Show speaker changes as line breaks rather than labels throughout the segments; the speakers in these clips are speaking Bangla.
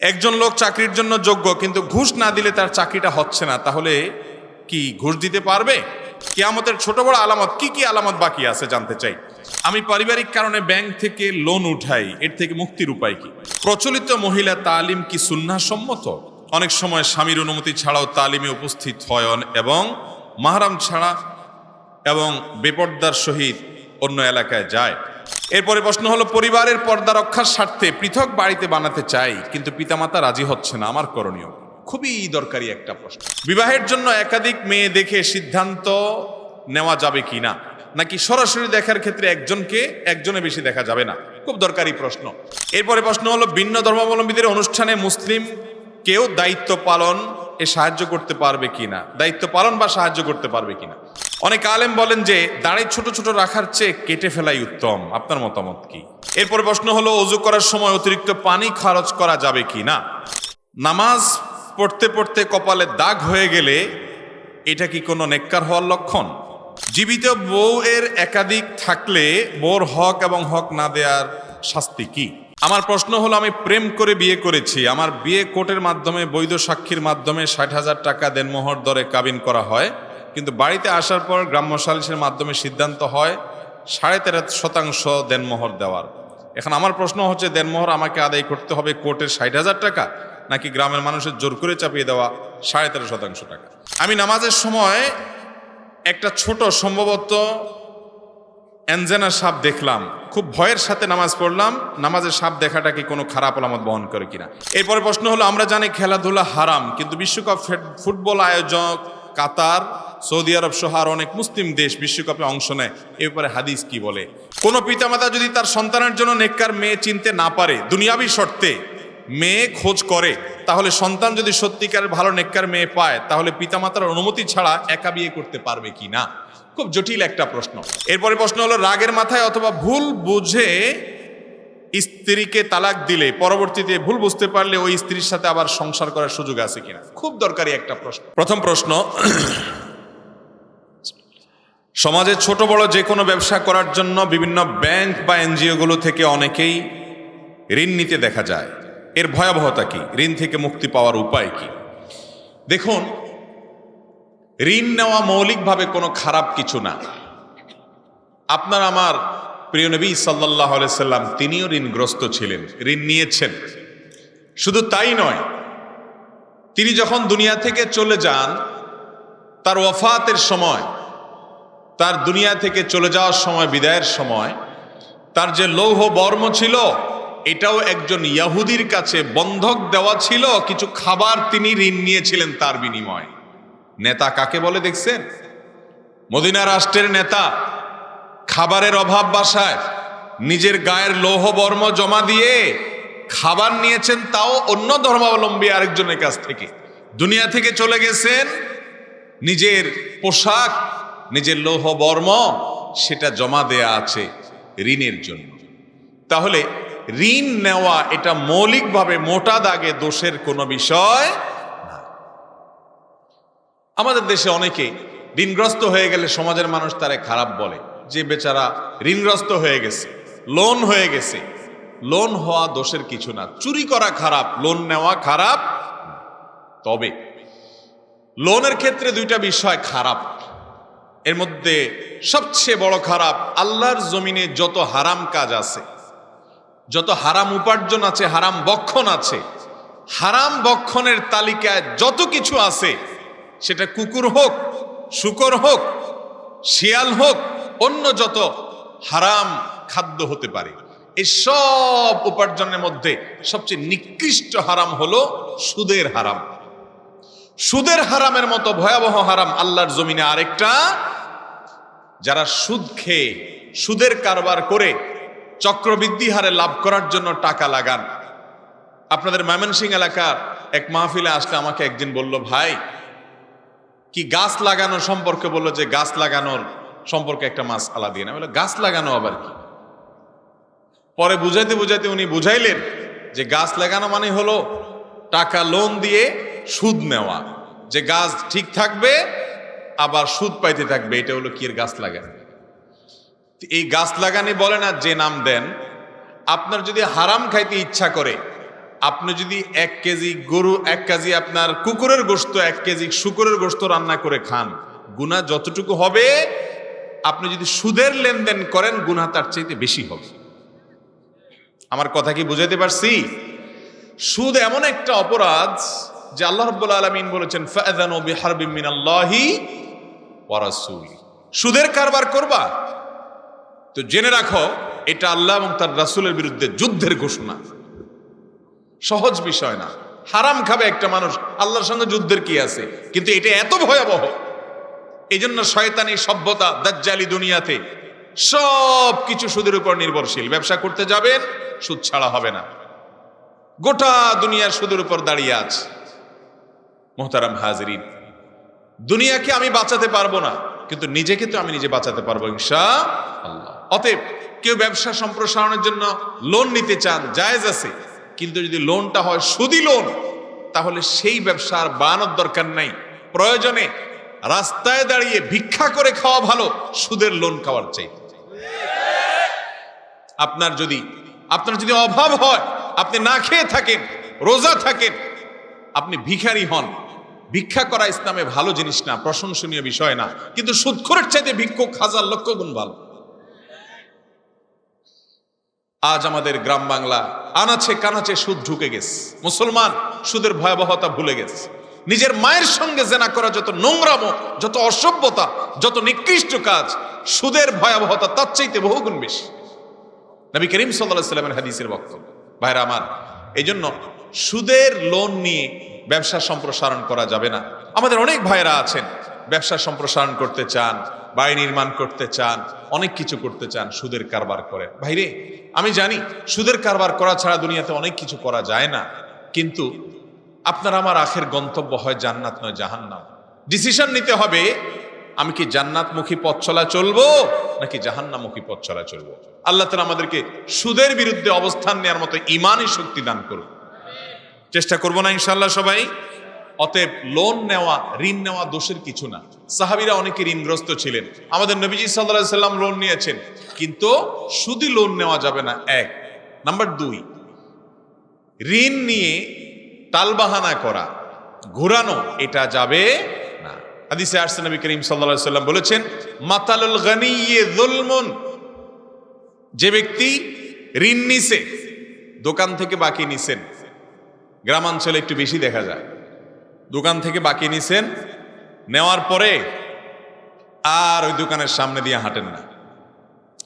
একজন লোক চাকরির জন্য যোগ্য, কিন্তু ঘুষ না দিলে তার চাকরিটা হচ্ছে না, তাহলে কি ঘুষ দিতে পারবে? কিয়ামতের ছোট বড় আলামত, কি কি আলামত বাকি আছে জানতে চাই। আমি পারিবারিক কারণে ব্যাংক থেকে লোন উঠাই, এর থেকে মুক্তির উপায় কি? প্রচলিত মহিলা তালিম কি সুন্নাহ সম্মত? অনেক সময় স্বামীর অনুমতি ছাড়াও তালিমে উপস্থিত হয় এবং মাহরাম ছাড়া এবং বেপর্দার সহিত অন্য এলাকায় যায়। এরপরে প্রশ্ন হলো, পরিবারের পর্দা রক্ষার স্বার্থে পৃথক বাড়িতে বানাতে চাই, কিন্তু পিতামাতা রাজি হচ্ছে না, আমার করণীয়? খুবই দরকারি একটা প্রশ্ন। বিবাহের জন্য একাধিক মেয়ে দেখে সিদ্ধান্ত নেওয়া যাবে কি না, নাকি সরাসরি দেখার ক্ষেত্রে একজনে বেশি দেখা যাবে না? খুব দরকারি প্রশ্ন। এরপরে প্রশ্ন হলো, ভিন্ন ধর্মাবলম্বীদের অনুষ্ঠানে মুসলিম কেউ দায়িত্ব পালন সাহায্য করতে পারবে কিনা, দায়িত্ব পালন বা সাহায্য করতে পারবে কিনা? অনেক আলেম বলেন যে দাড়ি ছোট ছোট রাখার চেয়ে কেটে ফেলাই উত্তম, আপনার মতামত কি? এরপরে প্রশ্ন হলো, ওযু করার সময় অতিরিক্ত পানি খরচ করা যাবে কি না? নামাজ পড়তে পড়তে কপালে দাগ হয়ে গেলে এটা কি কোনো নেককার হওয়ার লক্ষণ? জীবিত বউ এর একাধিক থাকলে বউর হক এবং হক না দেওয়ার শাস্তি কি? আমার প্রশ্ন হলো, আমি প্রেম করে বিয়ে করেছি, আমার বিয়ে কোর্টের মাধ্যমে বৈধ সাক্ষীর মাধ্যমে 60,000 টাকা দেনমোহর দরে কাবিন করা হয়, কিন্তু বাড়িতে আসার পর গ্রাম্য সালিসের মাধ্যমে সিদ্ধান্ত হয় 13.5% দেনমোহর দেওয়ার। এখন আমার প্রশ্ন হচ্ছে, দেনমোহর আমাকে আদায় করতে হবে কোর্টের 60,000 টাকা, নাকি গ্রামের মানুষের জোর করে চাপিয়ে দেওয়া 13.5% টাকা? আমি নামাজের সময় একটা ছোট, সম্ভবত অ্যাঞ্জেনা সাপ দেখলাম, খুব ভয়ের সাথে নামাজ পড়লাম, নামাজের সাপ দেখাটা কি কোনো খারাপ আলামত বহন করে কিনা? এরপরে প্রশ্ন হলো, আমরা জানি খেলাধুলা হারাম, কিন্তু বিশ্বকাপ ফুটবল আয়োজক কাতার, সৌদি আরব সহ আর অনেক মুসলিম দেশ বিশ্বকাপে অংশ নেয়, এ ব্যাপারে হাদিস কি বলে? কোনো পিতামাতা যদি তার সন্তানের জন্য নেককার মেয়ে চিনতে না পারে, দুনিয়াবি শর্তে মেয়ে খোঁজ করে, তাহলে সন্তান যদি সত্যিকার ভালো নেককার মেয়ে পায়, তাহলে পিতামাতার অনুমতি ছাড়া একা বিয়ে করতে পারবে কি না? খুব জটিল একটা প্রশ্ন। এরপরে প্রশ্ন হলো, রাগের মাথায় অথবা ভুল বুঝে স্ত্রীকে তালাক দিলে পরবর্তীতে ভুল বুঝতে পারলে ওই স্ত্রীর সাথে আবার সংসার করার সুযোগ আছে কিনা? খুব দরকারি একটা প্রশ্ন। প্রথম প্রশ্ন, সমাজে ছোট বড় যে কোনো ব্যবসা করার জন্য বিভিন্ন ব্যাংক বা এনজিও গুলো থেকে অনেকেই ঋণ নিতে দেখা যায়, এর ভয়াবহতা কি? ঋণ থেকে মুক্তি পাওয়ার উপায় কি? দেখুন, ঋণ নেওয়া মৌলিকভাবে কোনো খারাপ কিছু না। আপনার আমার প্রিয় নবী সাল্লাল্লাহু আলাইহি সাল্লাম, তিনিও ঋণগ্রস্ত ছিলেন, ঋণ নিয়েছেন। শুধু তাই নয়, তিনি যখন দুনিয়া থেকে চলে যান, তার ওয়াফাতের সময়, তার দুনিয়া থেকে চলে যাওয়ার সময়, বিদায়ের সময়, তার যে লৌহ বর্ম ছিল, এটাও একজন ইহুদির কাছে বন্ধক দেওয়া ছিল। কিছু খাবার তিনি ঋণ নিয়েছিলেন তার বিনিময়ে। নেতা কাকে বলে দেখছেন? মদিনা রাষ্ট্রের নেতা খাবারের অভাব বাসায় নিজের গায়ের লৌহ বর্ম জমা দিয়ে খাবার নিয়েছেন, তাও অন্য ধর্মাবলম্বী আরেকজনের কাছ থেকে। দুনিয়া থেকে চলে গেছেন, নিজের পোশাক, নিজের লৌহ বর্ম সেটা জমা দেয়া আছে ঋণের জন্য। তাহলে ঋণ নেওয়া এটা মৌলিকভাবে মোটা দাগে দোষের কোনো বিষয় না। আমাদের দেশে অনেকে ঋণগ্রস্ত হয়ে গেলে সমাজের মানুষ তারে খারাপ বলে, যে বেচারা ঋণগ্রস্ত হয়ে গেছে, লোন হয়ে গেছে। লোন হওয়া দোষের কিছু না, চুরি করা খারাপ, লোন নেওয়া খারাপ। তবে লোনের ক্ষেত্রে দুইটা বিষয় খারাপ। এর মধ্যে সবচেয়ে বড় খারাপ, আল্লাহর জমিনে যত হারাম কাজ আছে, যত হারাম উপার্জন আছে, হারাম বক্ষণ আছে, হারাম বক্ষণের তালিকায় যত কিছু আছে, সেটা কুকুর হোক, শূকর হোক, শিয়াল হোক, অন্য যত হারাম খাদ্য হতে পারে, এই সব উপার্জনের মধ্যে সবচেয়ে নিকৃষ্ট হারাম হলো সুদের হারাম। সুদের হারামের মতো ভয়াবহ হারাম আল্লাহর জমিনে আরেকটা। যারা সুদ খেয়ে, সুদের কারবার করে চক্রবৃদ্ধি হারে লাভ করার জন্য টাকা লাগান। আপনাদের ময়মনসিংহ এলাকার এক মাহফিলে আসলে আমাকে একদিন বলল, ভাই কি গাছ লাগানো সম্পর্কে বললো, যে গাছ লাগানোর সম্পর্কে একটা মাসআলা দিয়ে না। বললো, গাছ লাগানো আবার কি? পরে বুঝাইতে বুঝাইতে উনি বুঝাইলেন যে গাছ লাগানো মানে হলো টাকা লোন দিয়ে সুদ নেওয়া, যে গাছ ঠিক থাকবে আবার সুদ পাইতে থাকবে, এটা হলো কি? এর গাছ লাগানো। এই গাছ লাগানি বলে না, যে নাম দেন। আপনার যদি হারাম খাইতে ইচ্ছা করে, আপনি যদি 1 কেজি গরু, 1 কেজি আপনার কুকুরের গোশত, 1 কেজি শুকরের গোশত রান্না করে খান, গুনাহ যতটুকু হবে আপনি যদি সুদের লেনদেন করেন গুনাহ তার চাইতে বেশি হবে। আমার কথা কি বুঝাইতে পারছি? সুদ এমন একটা অপরাধ যে আল্লাহ রাব্বুল আলামিন বলেছেন ফাআযানু বিহারবিন মিনাল্লাহি ওয়া রাসূলি। সুদের কারবার করবা তো জেনে রাখো এটা আল্লাহ এবং তার রাসূলের বিরুদ্ধে যুদ্ধের ঘোষণা। সহজ বিষয় না। হারাম খাবে একটা মানুষ, আল্লাহর সঙ্গে যুদ্ধের কি আছে? কিন্তু এটা এত ভয়াবহ, এই জন্য শয়তানি সভ্যতা দাজ্জালি দুনিয়াতে সব কিছু সুদের উপর নির্ভরশীল। ব্যবসা করতে যাবেন, সুদ ছাড়া হবে না। গোটা দুনিয়ার সুদের উপর দাঁড়িয়ে আছে। মোহতারাম হাজিরিন, দুনিয়াকে আমি বাঁচাতে পারবো না, কিন্তু নিজেকে তো আমি নিজে বাঁচাতে পারবো ইনশাআল্লাহ। অতএব কেউ ব্যবসা সম্প্রসারণের জন্য লোন নিতে চান, জায়েজ আছে, কিন্তু যদি লোনটা হয় সুদি লোন, তাহলে সেই ব্যবসার বানানোর দরকার নাই। প্রয়োজনে রাস্তায় দাঁড়িয়ে ভিক্ষা করে খাওয়া ভালো সুদের লোন খাওয়ার চাইতে। আপনার যদি অভাব হয়, আপনি না খেয়ে থাকেন, রোজা থাকেন, আপনি ভিখারি হন, ভিক্ষা করা ইসলামে ভালো জিনিস না, প্রশংসনীয় বিষয় না, কিন্তু সুদখোরের চাইতে ভিক্ষুক 1000 লক্ষ গুণ ভালো। আজ আমাদের গ্রাম বাংলা আনাচে কানাচে সুদ ঢুকে গেছে। মুসলমান সুদের ভয়াবহতা ভুলে গেছে। নিজের মায়ের সঙ্গে জেনা করা যত নোংরামো, যত অসভ্যতা, যত নিকৃষ্ট কাজ, সুদের ভয়াবহতা তার চাইতে বহুগুণ বেশি। নবী করিম সাল্লাল্লাহু আলাইহি ওয়াসাল্লামের হাদিসের বক্তব্য। ভাইরা আমার, এই জন্য সুদের লোন নিয়ে ব্যবসা সম্প্রসারণ করা যাবে না। আমাদের অনেক ভাইরা আছেন ব্যবসা সম্প্রসারণ করতে চান, বাড়ি নির্মাণ করতে চান, অনেক কিছু করতে চান, সুদের কারবার করেন। ভাইরে, আমি জানি সুদের কারবার করা ছাড়া দুনিয়াতে অনেক কিছু করা যায় না, কিন্তু আপনার আমার আখের গন্তব্য হয় জান্নাত নয় জাহান্নাম। ডিসিশন নিতে হবে, আমি কি জান্নাতমুখী পথ চলা চলবো নাকি জাহান্নামমুখী পথ চলা চলবো। আল্লাহ তাআলা আমাদেরকে সুদের বিরুদ্ধে অবস্থান নেওয়ার মতো ঈমানি শক্তি দান করুন। চেষ্টা করবো না ইনশাআল্লাহ সবাই। অতএব লোন নেওয়া, ঋণ নেওয়া দোষের কিছু না। সাহাবীরা অনেকে ঋণগ্রস্ত ছিলেন, আমাদের নবীজি সাল্লাল্লাহু আলাইহি সাল্লাম লোন নিয়েছেন, কিন্তু সুদি লোন নেওয়া যাবে না। 1 নাম্বার 2, ঋণ নিয়ে টালবাহানা করা, ঘুরানো, এটা যাবে না। হাদিসে আসছে নবী করিম সাল্লাল্লাহু আলাইহি সাল্লাম বলেছেন মাতালুল গানিয়্যি যুলমুন। যে ব্যক্তি ঋণ নিছে, দোকান থেকে বাকি নিছেন, গ্রামাঞ্চলে একটু বেশি দেখা যায়, দোকান থেকে বাকি নিছেন, নেওয়ার পরে আর ওই দোকানের সামনে দিয়ে হাঁটেন না,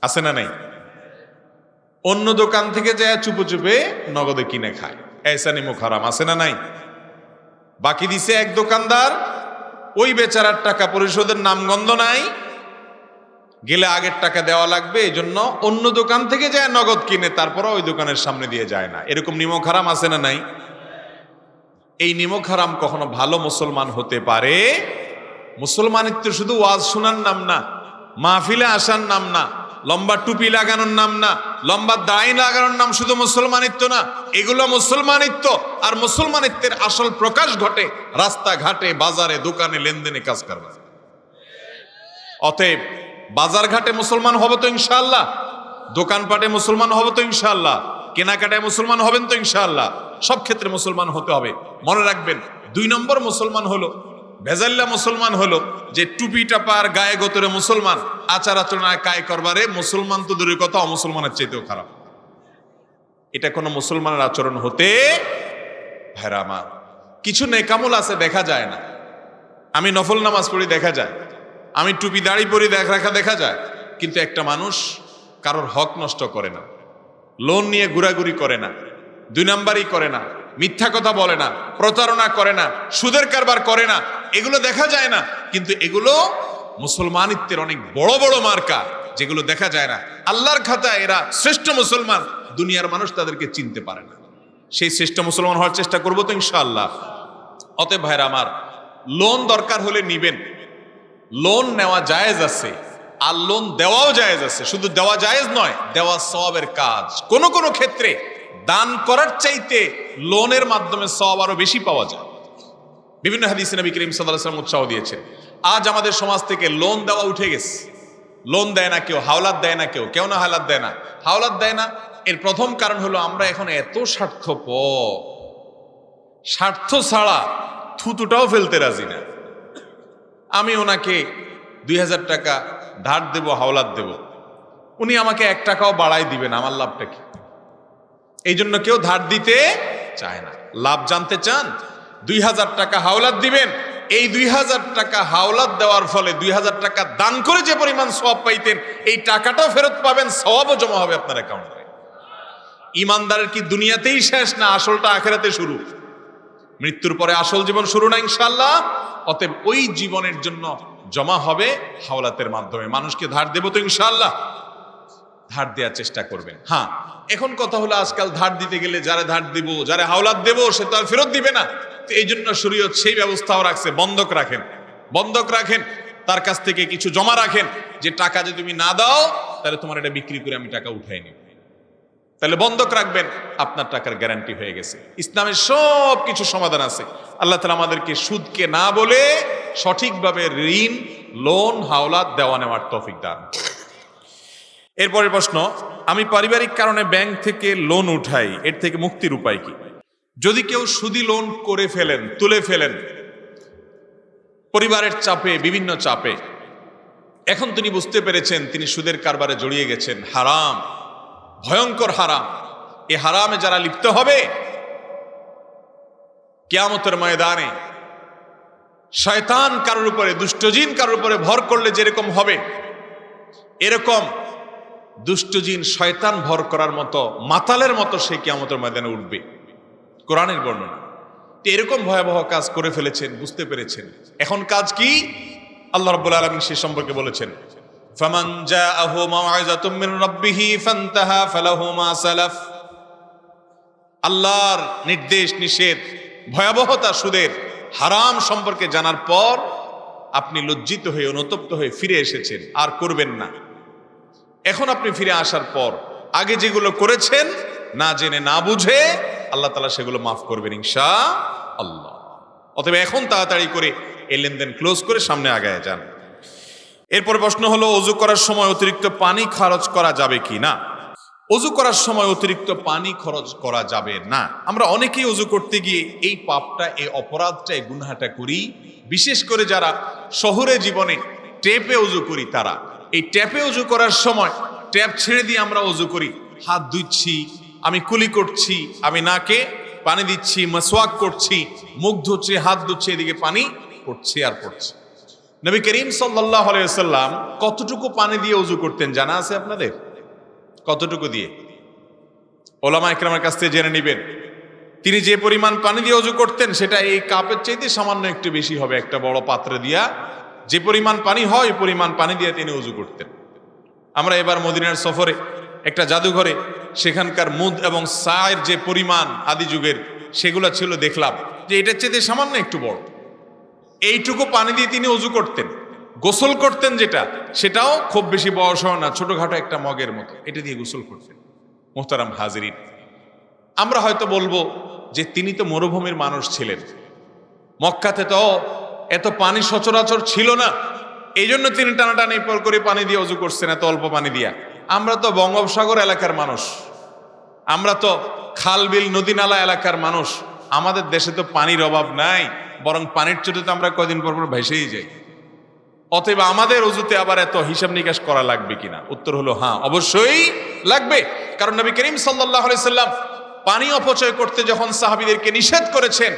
আছে না নাই? অন্য দোকান থেকে যায় চুপে চুপে নগদে কিনে খায়, এসা নিমুখ হারাম, আছে না নাই? বাকি দিছে এক দোকানদার, ওই বেচারার টাকা পরিশোধের নামগন্ধ নাই, গেলে আগের টাকা দেওয়া লাগবে, এই জন্য অন্য দোকান থেকে যায় নগদ কিনে, তারপরে ওই দোকানের সামনে দিয়ে যায় না। এরকম নিমক হারাম আছে না নাই? এই নিমক হারাম কখনো ভালো মুসলমান হতে পারে? মুসলমানিত্ব শুধু ওয়াজ শোনার নাম না, মাহফিলে আসার নাম না, লম্বা টুপি লাগানোর নাম না, লম্বা দাড়ি লাগানোর নাম শুধু মুসলমানিত্ব না। এগুলো মুসলমানিত্ব, আর মুসলমানিত্বের আসল প্রকাশ ঘটে রাস্তাঘাটে, বাজারে, দোকানে, লেনদেনে, কাজ কারবার। অতএব বাজার ঘাটে মুসলমান হব তো ইনশাআল্লাহ, দোকানপাটে মুসলমান হব তো ইনশাআল্লাহ, কেনাকাটায় মুসলমান হবেন তো ইনশাআল্লাহ। সব ক্ষেত্রে মুসলমান হতে হবে। মনে রাখবেন, 2 নম্বর মুসলমান হলো, ভেজাল্লা মুসলমান হলো যে টুপি টাপার গায়ে গোতরে মুসলমান, আচার আচরণায় কায় করবারে মুসলমান তো দূরের কথা, অমুসলমানের চাইতেও খারাপ। এটা কোনো মুসলমানের আচরণ হতে। ভাইরা আমার, কিছু নেকামল আছে দেখা যায় না। আমি নফল নামাজ পড়ি দেখা যায়, আমি টুপি দাড়ি পরি দেখা যায়, কিন্তু একটা মানুষ কারোর হক নষ্ট করে না, লোন নিয়ে ঘুরাঘুরি করে না, 2 নাম্বারই করে না, মিথ্যা কথা বলে না, প্রতারণা করে না, সুদের কারবার করে না, এগুলো দেখা যায় না। কিন্তু এগুলো মুসলমানিত্বের অনেক বড় বড় মার্কা, যেগুলো দেখা যায় না। আল্লাহর খাতায় এরা শ্রেষ্ঠ মুসলমান, দুনিয়ার মানুষ তাদেরকে চিনতে পারে না। সেই শ্রেষ্ঠ মুসলমান হওয়ার চেষ্টা করবো তো ইনশাআল্লাহ। অতএব ভাইরা আমার, লোন দরকার হলে নিবেন, লোন নেওয়া জায়েজ আছে, আর লোন দেওয়াও জায়েজ আছে। শুধু দেওয়া জায়েজ নয়, দেওয়া সওয়াবের কাজ। কোন কোন ক্ষেত্রে দান করার চাইতে লোনের মাধ্যমে সওয়াব আরো বেশি পাওয়া যায়। বিভিন্ন হাদিসে নবী করিম সাল্লাল্লাহু আলাইহি ওয়াসাল্লাম উৎসাহ দিয়েছেন। আজ আমাদের সমাজ থেকে লোন দেওয়া উঠে গেছে, লোন দেয় না কেউ, হাওলাত দেয় না কেউ, কেউ না হাওলাত দেয় না। হাওলাত দেয় না এর প্রথম কারণ হলো আমরা এখন এত স্বার্থপর, স্বার্থ ছাড়া থুতুটাও ফেলতে রাজি না। আমি ওনাকে 2000 টাকা ধার দেব, হাওলাত দেব, উনি আমাকে 1 টাকাও বাড়াই দিবেন, আমার লাভটা কি? এই জন্য কেউ ধার দিতে চায় না। লাভ জানতে চান? 2000 টাকা হাওলাত দিবেন, এই 2000 টাকা হাওলাত দেওয়ার ফলে 2000 টাকা দান করে যে পরিমাণ সওয়াব পাইতেন, এই টাকাটাও ফেরত পাবেন, সওয়াবও জমা হবে আপনার অ্যাকাউন্টে। ইমানদারের কি দুনিয়াতেই শেষ, না আসলটা আখিরাতে শুরু? মৃত্যুর পরে আসল জীবন শুরু না ইনশাআল্লাহ। অতএব ওই জীবনের জন্য জমা হবে হাওলাতের মাধ্যমে। মানুষকে ধার দেব তো ইনশাআল্লাহ, ধার দেওয়ার চেষ্টা করবেন। হ্যাঁ, এখন কথা হলো আজকাল ধার দিতে গেলে যারা ধার দিব, যারা হাওলাত দেব, সে তো আর ফেরত দিবে না। তো এই জন্য শরীয়ত সেই ব্যবস্থাও রাখছে, বন্ধক রাখেন, বন্ধক রাখেন, তার কাছ থেকে কিছু জমা রাখেন, যে টাকা যদি তুমি না দাও তাহলে তোমার এটা বিক্রি করে আমি টাকা উঠাই নিব। তাহলে বন্ধক রাখবেন, আপনার টাকার গ্যারান্টি হয়ে গেছে। ইসলামের সব কিছু সমাধান আছে। আল্লাহ তাআলা আমাদেরকে সুদকে না বলে সঠিকভাবে ঋণ, লোন, হাওলাত দেওয়া নেওয়ার তৌফিক দান। এরপরের প্রশ্ন, আমি পারিবারিক কারণে ব্যাংক থেকে লোন উঠাই, এর থেকে মুক্তির উপায় কি? যদি কেউ সুদি লোন করে ফেলেন, তুলে ফেলেন পরিবারের চাপে, বিভিন্ন চাপে, এখন তিনি বুঝতে পেরেছেন তিনি সুদের কারবারে জড়িয়ে গেছেন, হারাম, ভয়ঙ্কর হারাম। এই হারামে যারা লিপ্ত হবে কিয়ামতের ময়দানে শয়তান কারোর উপরে, দুষ্টজিন কারোর উপরে ভর করলে যেরকম হবে, এরকম দুষ্টজিন শয়তান ভর করার মতো, মাতালের মতো সে কিয়ামতের ময়দানে উঠবে। কোরআনের বর্ণনা। এরকম ভয়াবহ কাজ করে ফেলেছেন, বুঝতে পেরেছেন। এখন কাজ কি? আল্লাহ রাব্বুল আলামিন সে সম্পর্কে বলেছেন, ফামান জাআহু মাউইযাতুম মির রাব্বিহি ফান্তাহা ফালাহু মা সালাফ। আল্লাহর নির্দেশ, নিষেধ, ভয়াবহতা সুদের, হারাম সম্পর্কে জানার পর আপনি লজ্জিত হয়ে, অনুতপ্ত হয়ে ফিরে এসেছেন, আর করবেন না। এখন আপনি ফিরে আসার পর আগে যেগুলো করেছেন না জেনে, না বুঝে, আল্লাহ তাআলা সেগুলো মাফ করবেন ইনশাআল্লাহ। অতএব এখন তাড়াতাড়ি করে এই লেনদেন ক্লোজ করে সামনে আগায় যান। এরপর প্রশ্ন হলো, অজু করার সময় অতিরিক্ত পানি খরচ করা যাবে কি না? অজু করার সময় অতিরিক্ত পানি খরচ করা যাবে না। আমরা অনেকেই অজু করতে গিয়ে এই পাপটা, এই অপরাধটা, এই গুনাহটা করি। বিশেষ করে যারা শহরে জীবনে ট্যাপে অজু করি, তারা এই ট্যাপে অজু করার সময় ট্যাপ ছেড়ে দিয়ে আমরা অজু করি। হাত ধুচ্ছি, আমি কুলি করছি, আমি নাকে পানি দিচ্ছি, মাসওয়াক করছি, মুখ ধুচ্ছি, হাত ধুচ্ছি, এদিকে পানি পড়ছে আর পড়ছে। নবী করিম সাল্লাল্লাহু আলাইহি ওয়াসাল্লাম কতটুকু পানি দিয়ে ওযু করতেন জানা আছে আপনাদের? কতটুকু দিয়ে? ওলামা ইকরামের কাছ থেকে জেনে নেবেন। তিনি যে পরিমাণ পানি দিয়ে ওযু করতেন সেটা এই কাপের চাইতে সামান্য একটু বেশি হবে। একটা বড় পাত্রে দিয়া যে পরিমাণ পানি হয়, ওই পরিমাণ পানি দিয়ে তিনি ওযু করতেন। আমরা এবার মদিনার সফরে একটা জাদুঘরে সেখানকার মুদ এবং সায়ের যে পরিমাণ আদি যুগের, সেগুলো ছিল, দেখলাম যে এটার চাইতে সামান্য একটু বড়। এইটুকু পানি দিয়ে তিনি ওযু করতেন। গোসল করতেন যেটা, সেটাও খুব বেশি বয়স হয় না, ছোটখাটো একটা মগের মতো, এটা দিয়ে গোসল করতেন। মুহতারাম হাজিরিন, আমরা হয়তো বলবো যে তিনি তো মরুভূমির মানুষ ছিলেন, মক্কাতে তো এত পানি সচরাচর ছিল না, এই জন্য তিনি টানাটানি পর করে পানি দিয়ে ওযু করছেন, এত অল্প পানি দিয়া। আমরা তো বঙ্গোপসাগর এলাকার মানুষ, আমরা তো খাল বিল নদী নালা এলাকার মানুষ, আমাদের দেশে তো পানির অভাব নাই, বরং পানির চোটে তো আমরা কয়দিন পর পর ভেসেই যাই। অতএব আমাদের ওযুতে আবার এত হিসাব নিকাশ করা লাগবে কিনা? উত্তর হলো হ্যাঁ, অবশ্যই লাগবে। কারণ নবী করিম সাল্লাল্লাহু আলাইহি সাল্লাম পানি অপচয় করতে যখন সাহাবীদেরকে নিষেধ করেছেন,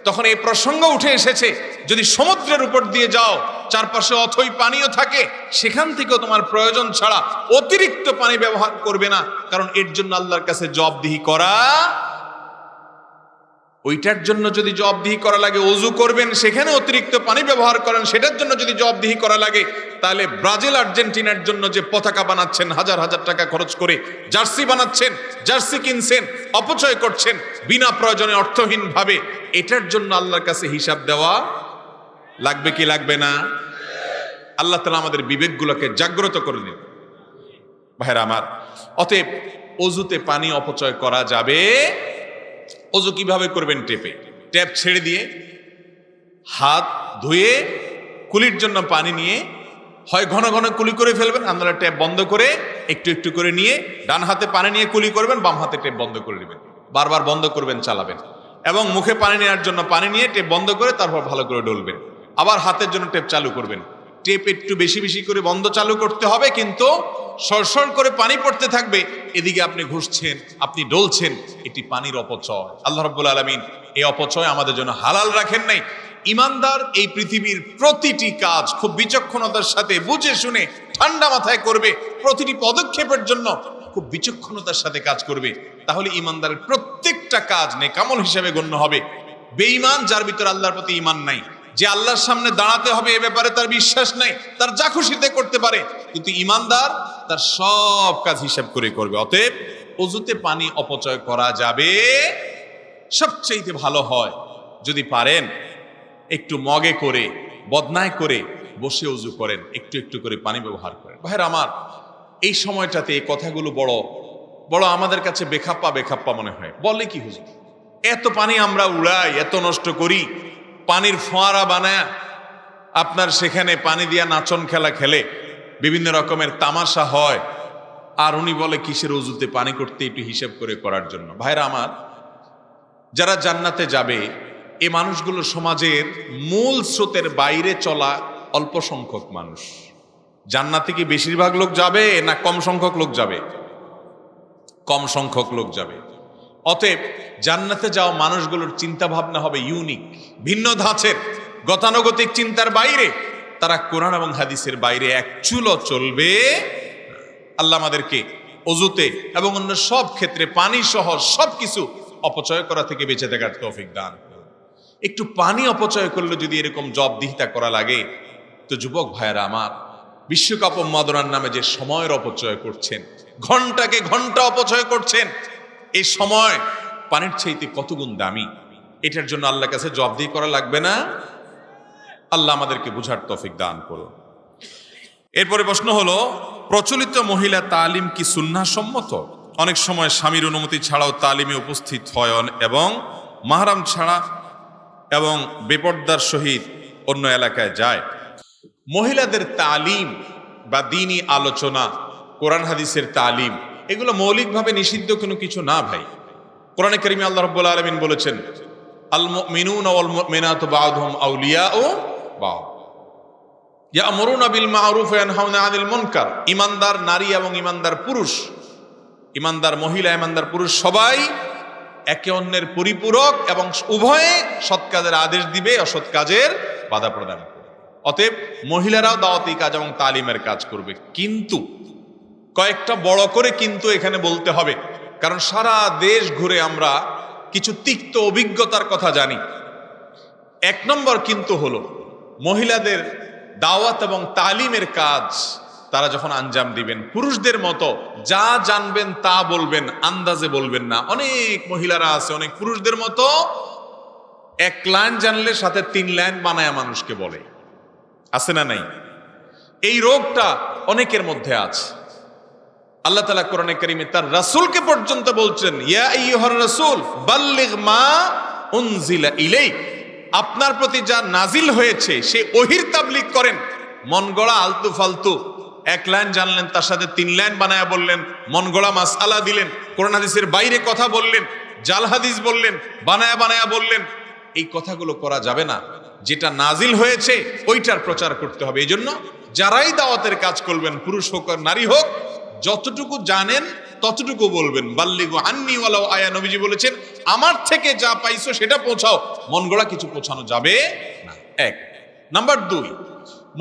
তখন এই প্রসঙ্গ উঠে এসেছে, যদি সমুদ্রের উপর দিয়ে যাও, চারপাশে অথই পানিও থাকে, সেখান থেকেও তোমার প্রয়োজন ছাড়া অতিরিক্ত পানি ব্যবহার করবে না, কারণ এর জন্য আল্লাহর কাছে জবাবদিহি করা। ওইটার জন্য যদি জবাবদিহি করা লাগে ওযু করবেন, সেখানে অতিরিক্ত পানি ব্যবহার করেন, সেটার জন্য যদি জবাবদিহি করা লাগে, তাহলে ব্রাজিল আর্জেন্টিনার জন্য যে পতাকা বানাচ্ছেন, হাজার হাজার টাকা খরচ করে জার্সি বানাচ্ছেন, জার্সি কিনছেন, অপচয় করছেন বিনা প্রয়োজনে, অর্থহীন ভাবে, এটার জন্য আল্লাহর কাছে হিসাব দেওয়া লাগবে কি লাগবে না? আল্লাহ তাআলা আমাদের বিবেকগুলোকে জাগ্রত করে দিন ভাইরা আমার। অতএব ওযুতে পানি অপচয় করা যাবে। ওযু কিভাবে করবেন? টেপে, ট্যাপ ছেড়ে দিয়ে হাত ধুয়ে কুলির জন্য পানি নিয়ে হয় ঘন ঘন কুলি করে ফেলবেন, আপনারা ট্যাপ বন্ধ করে একটু একটু করে নিয়ে ডান হাতে পানি নিয়ে কুলি করবেন, বাম হাতে ট্যাপ বন্ধ করে নেবেন, বারবার বন্ধ করবেন, চালাবেন। এবং মুখে পানি নেওয়ার জন্য পানি নিয়ে টেপ বন্ধ করে তারপর ভালো করে ডলবেন, আবার হাতের জন্য টেপ চালু করবেন। টেপ একটু বেশি বেশি করে বন্ধ চালু করতে হবে, কিন্তু সরসর করে পানি পড়তে থাকবে, এদিকে আপনি ঘুষছেন, আপনি ডলছেন, এটি পানির অপচয়। আল্লাহ রাব্বুল আলামিন এই অপচয় আমাদের জন্য হালাল রাখেন নাই। ইমানদার এই পৃথিবীর প্রতিটি কাজ খুব বিচক্ষণতার সাথে বুঝে শুনে ঠান্ডা মাথায় করবে, প্রতিটি পদক্ষেপের জন্য খুব বিচক্ষণতার সাথে কাজ করবে, তাহলে ইমানদারের প্রত্যেকটা কাজ নেকামল হিসেবে গণ্য হবে। বেঈমান, যার ভিতর আল্লাহর প্রতি ঈমান নাই, যে আল্লাহর সামনে দাঁড়াতে হবে এ ব্যাপারে তার বিশ্বাস নাই, তার যা খুশিতে করতে পারে, কিন্তু ঈমানদার তার সব কাজ হিসাব করে করবে। অতএব ওযুতে পানি অপচয় করা যাবে, সবচেয়ে ভালো হয় যদি পারেন একটু মগে করে বদনায় করে বসে ওযু করেন, একটু একটু করে পানি ব্যবহার করেন। ভাইরা আমার, এই সময়টাতে এই কথাগুলো বড় বড় আমাদের কাছে বেখাপ্পা মনে হয়। বলে কি হুজুর, এত পানি আমরা উড়াই, এত নষ্ট করি, পানির ফোয়ারা বানায় আপনার সেখানে পানি দিয়া নাচন খেলা খেলে, বিভিন্ন রকমের তামাশা হয়, আর উনি বলে কিসের ওযুতে পানি করতে, একটু হিসাব করে করার জন্য। ভাইরা আমার, যারা জান্নাতে যাবে এই মানুষগুলো সমাজের মূল স্রোতের বাইরে চলা অল্প সংখ্যক মানুষ। জান্নাতে কি বেশিরভাগ লোক যাবে না কম সংখ্যক লোক যাবে? কম সংখ্যক লোক যাবে। অতএব জান্নাতে যাওয়া মানুষগুলোর চিন্তা ভাবনা হবে ইউনিক, ভিন্ন ধাঁচের, গতানুগতিক চিন্তার বাইরে। তারা কোরআন এবং হাদিসের বাইরে এক চুলও চলবে। আল্লাহ আমাদেরকে ওযুতে এবং অন্য সব ক্ষেত্রে পানি সহ সবকিছু অপচয় করা থেকে বেঁচে থাকার তৌফিক দান করুন। একটু পানি অপচয় করলে যদি এরকম জবাবদিহিতা করা লাগে, তো যুবক ভাইয়েরা আমার, বিশ্বকাপ উন্মাদনার নামে যে সময়ের অপচয় করছেন, ঘন্টাকে ঘন্টা অপচয় করছেন, এই সময় পানির চাইতে কত গুণ দামি, এটার জন্য আল্লাহর কাছে জবাবদিহি করা লাগবে না? আল্লাহ আমাদেরকে বুঝার তৌফিক দান করুন। এরপরে প্রশ্ন হলো, প্রচলিত মহিলা তালিম কি সুন্নাহ সম্মত? অনেক সময় স্বামীর অনুমতি ছাড়াও তালিমে উপস্থিত হয় এবং মাহরাম ছাড়া এবং বেপর্দার সহিত অন্য এলাকায় যায়। মহিলাদের তালিম বা দ্বীনি আলোচনা, কোরআন হাদিসের তালিম, এগুলো মৌলিকভাবে নিষিদ্ধ কোনো কিছু না ভাই। কোরআনে কারিমে আল্লাহ রাব্বুল আলামিন বলেছেন, আল মুমিনুনা ওয়াল মুমিনাতু বা'দুহুম আউলিয়াউ বা'দ ইয়া'মুরুনা বিল মা'রুফ ওয়া ইয়ানহাউনা আনিল মুনকার। ঈমানদার নারী এবং ঈমানদার পুরুষ, ঈমানদার মহিলা, ঈমানদার পুরুষ সবাই একে অন্যের পরিপূরক এবং উভয়ে সৎ কাজের আদেশ দিবে, অসৎ কাজের বাধা প্রদান করবে। অতএব মহিলারাও দাওয়াতি কাজ এবং তালিমের কাজ করবে, কিন্তু কয়েকটা বড় করে কিন্তু এখানে বলতে হবে, কারণ সারা দেশ ঘুরে আমরা কিছু তিক্ত অভিজ্ঞতার কথা জানি। এক নম্বর কিন্তু হলো, মহিলাদের দাওয়াত এবং তালিমের কাজ তারা যখন আঞ্জাম দিবেন, পুরুষদের মতো যা জানবেন তা বলবেন, আন্দাজে বলবেন না। অনেক মহিলারা আছে অনেক পুরুষদের মতো এক লাইন জানলে সাথে 3 লাইন বানায়া মানুষকে বলে, আছে না নাই? এই রোগটা অনেকের মধ্যে আছে। আল্লাহ তাআলা কোরআনে কারিমে তার রাসূলকে পর্যন্ত বলছেন, ইয়া আইয়ুহার রাসূল বাল্লিগ মা উনজিলা ইলাইক, আপনার প্রতি যা নাজিল হয়েছে সে ওহীর তাবলীগ করেন। মন গড়া আলতু ফালতু এক লাইন জানলেন, তার সাথে 3 লাইন বানায়া বললেন, মন গড়া মাসআলা দিলেন, কোরআন হাদিসের বাইরে কথা বললেন, জাল হাদিস বললেন, বানায়া বললেন, এই কথাগুলো করা যাবে না। যেটা নাজিল হয়েছে ওইটার প্রচার করতে হবে। এই জন্য যারাই দাওয়াতের কাজ করবেন, পুরুষ হোক আর নারী হোক, যতটুকু জানেন ততটুকু বলবেন। বাল্লিগু আন্নি ওয়ালাউ আয়া, নবীজি বলেছেন, আমার থেকে যা পাইছো সেটা পৌঁছাও, মন গড়া কিছু পৌঁছানো যাবে না। 1 নাম্বার 2,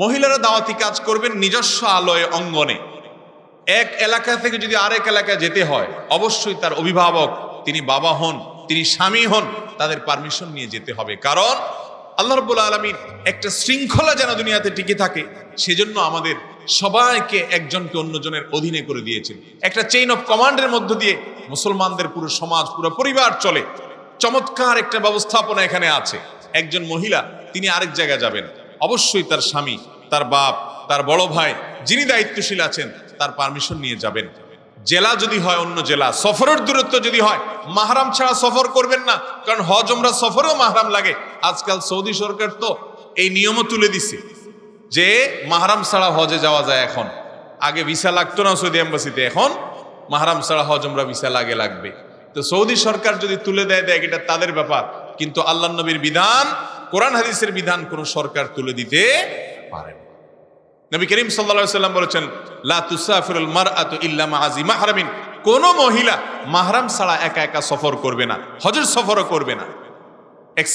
মহিলারা দাওয়াতি কাজ করবেন নিজস্ব আলোয় অঙ্গনে। এক এলাকা থেকে যদি আরেক এলাকায় যেতে হয়, অবশ্যই তার অভিভাবক, তিনি বাবা হন, তিনি স্বামী হন, তাদের পারমিশন নিয়ে যেতে হবে। কারণ আল্লাহ রাব্বুল আলামিন একটা শৃঙ্খলা যেন দুনিয়াতে টিকে থাকে, সেজন্য আমাদের সবাইকে একজনকে অন্যজনের অধীনে করে দিয়েছেন। একটা চেইন অফ কমান্ডের মধ্য দিয়ে মুসলমানদের পুরো সমাজ, পুরো পরিবার চলে। চমৎকার একটা ব্যবস্থাপনা এখানে আছে। একজন মহিলা তিনি আরেক জায়গায় যাবেন, অবশ্যই তার স্বামী, তার বাপ, তার বড় ভাই, যিনি দায়িত্বশীল আছেন, তার পারমিশন নিয়ে যাবেন। জেলা যদি হয় অন্য জেলা, সফরের দূরত্ব যদি হয়, মাহরাম ছাড়া সফর করবেন না। কারণ হজ উমরা সফরেও মাহরাম লাগে। আজকাল সৌদি সরকার তো এই নিয়মও তুলে দিছে, যে মাহরাম ছাড়া হজে যাওয়া যায় এখন। আগে ভিসা লাগতো না সৌদি এম্বাসিতে, এখন মাহরাম ছাড়া হজ উমরা ভিসা লাগবে। তো সৌদি সরকার যদি তুলে দেয় এটা তাদের ব্যাপার, কিন্তু আল্লাহ নবীর বিধান, কোরআন হাদিসের বিধান কোন সরকার তুলে দিতে পারে না। নবী করিম সাল্লাল্লাহু আলাইহি ওয়াসাল্লাম বলেছেন, লা তুসাফিরুল মারআতু ইল্লা মা আজি মাহরামিন, কোন মহিলা মাহরাম ছাড়া একা একা সফর করবে না, হজের সফরও করবে না। এক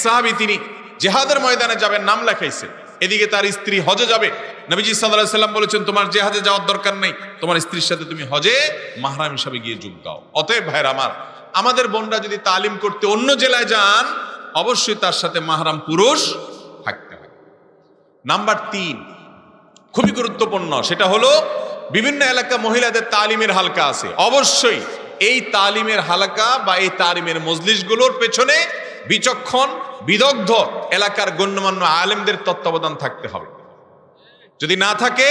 সাহাবী তিনি জিহাদের ময়দানে যাবেন, নাম লেখাইছেন, এদিকে তার স্ত্রী হজে যাবে। নবীজি সাল্লাল্লাহু আলাইহি ওয়াসাল্লাম বলেছেন, তোমার জিহাদে যাওয়ার দরকার নেই, তোমার স্ত্রীর সাথে তুমি হজে মাহরাম হিসাবে গিয়ে যোগ দাও। অতএব ভাইরা আমার, আমাদের বোনরা যদি তালিম করতে অন্য জেলায় যান, অবশ্যই তার সাথে মাহরাম পুরুষ থাকতে হবে। নাম্বার 3 খুবই গুরুত্বপূর্ণ, সেটা হলো বিভিন্ন এলাকা মহিলাদের তালিমের হালকা আছে। অবশ্যই এই তালিমের হালকা বা এই তালিমের মজলিসগুলোর পেছনে বিচক্ষণ বিদগ্ধ এলাকার গণ্যমান্য আলেমদের তত্ত্বাবধান থাকতে হবে। যদি না থাকে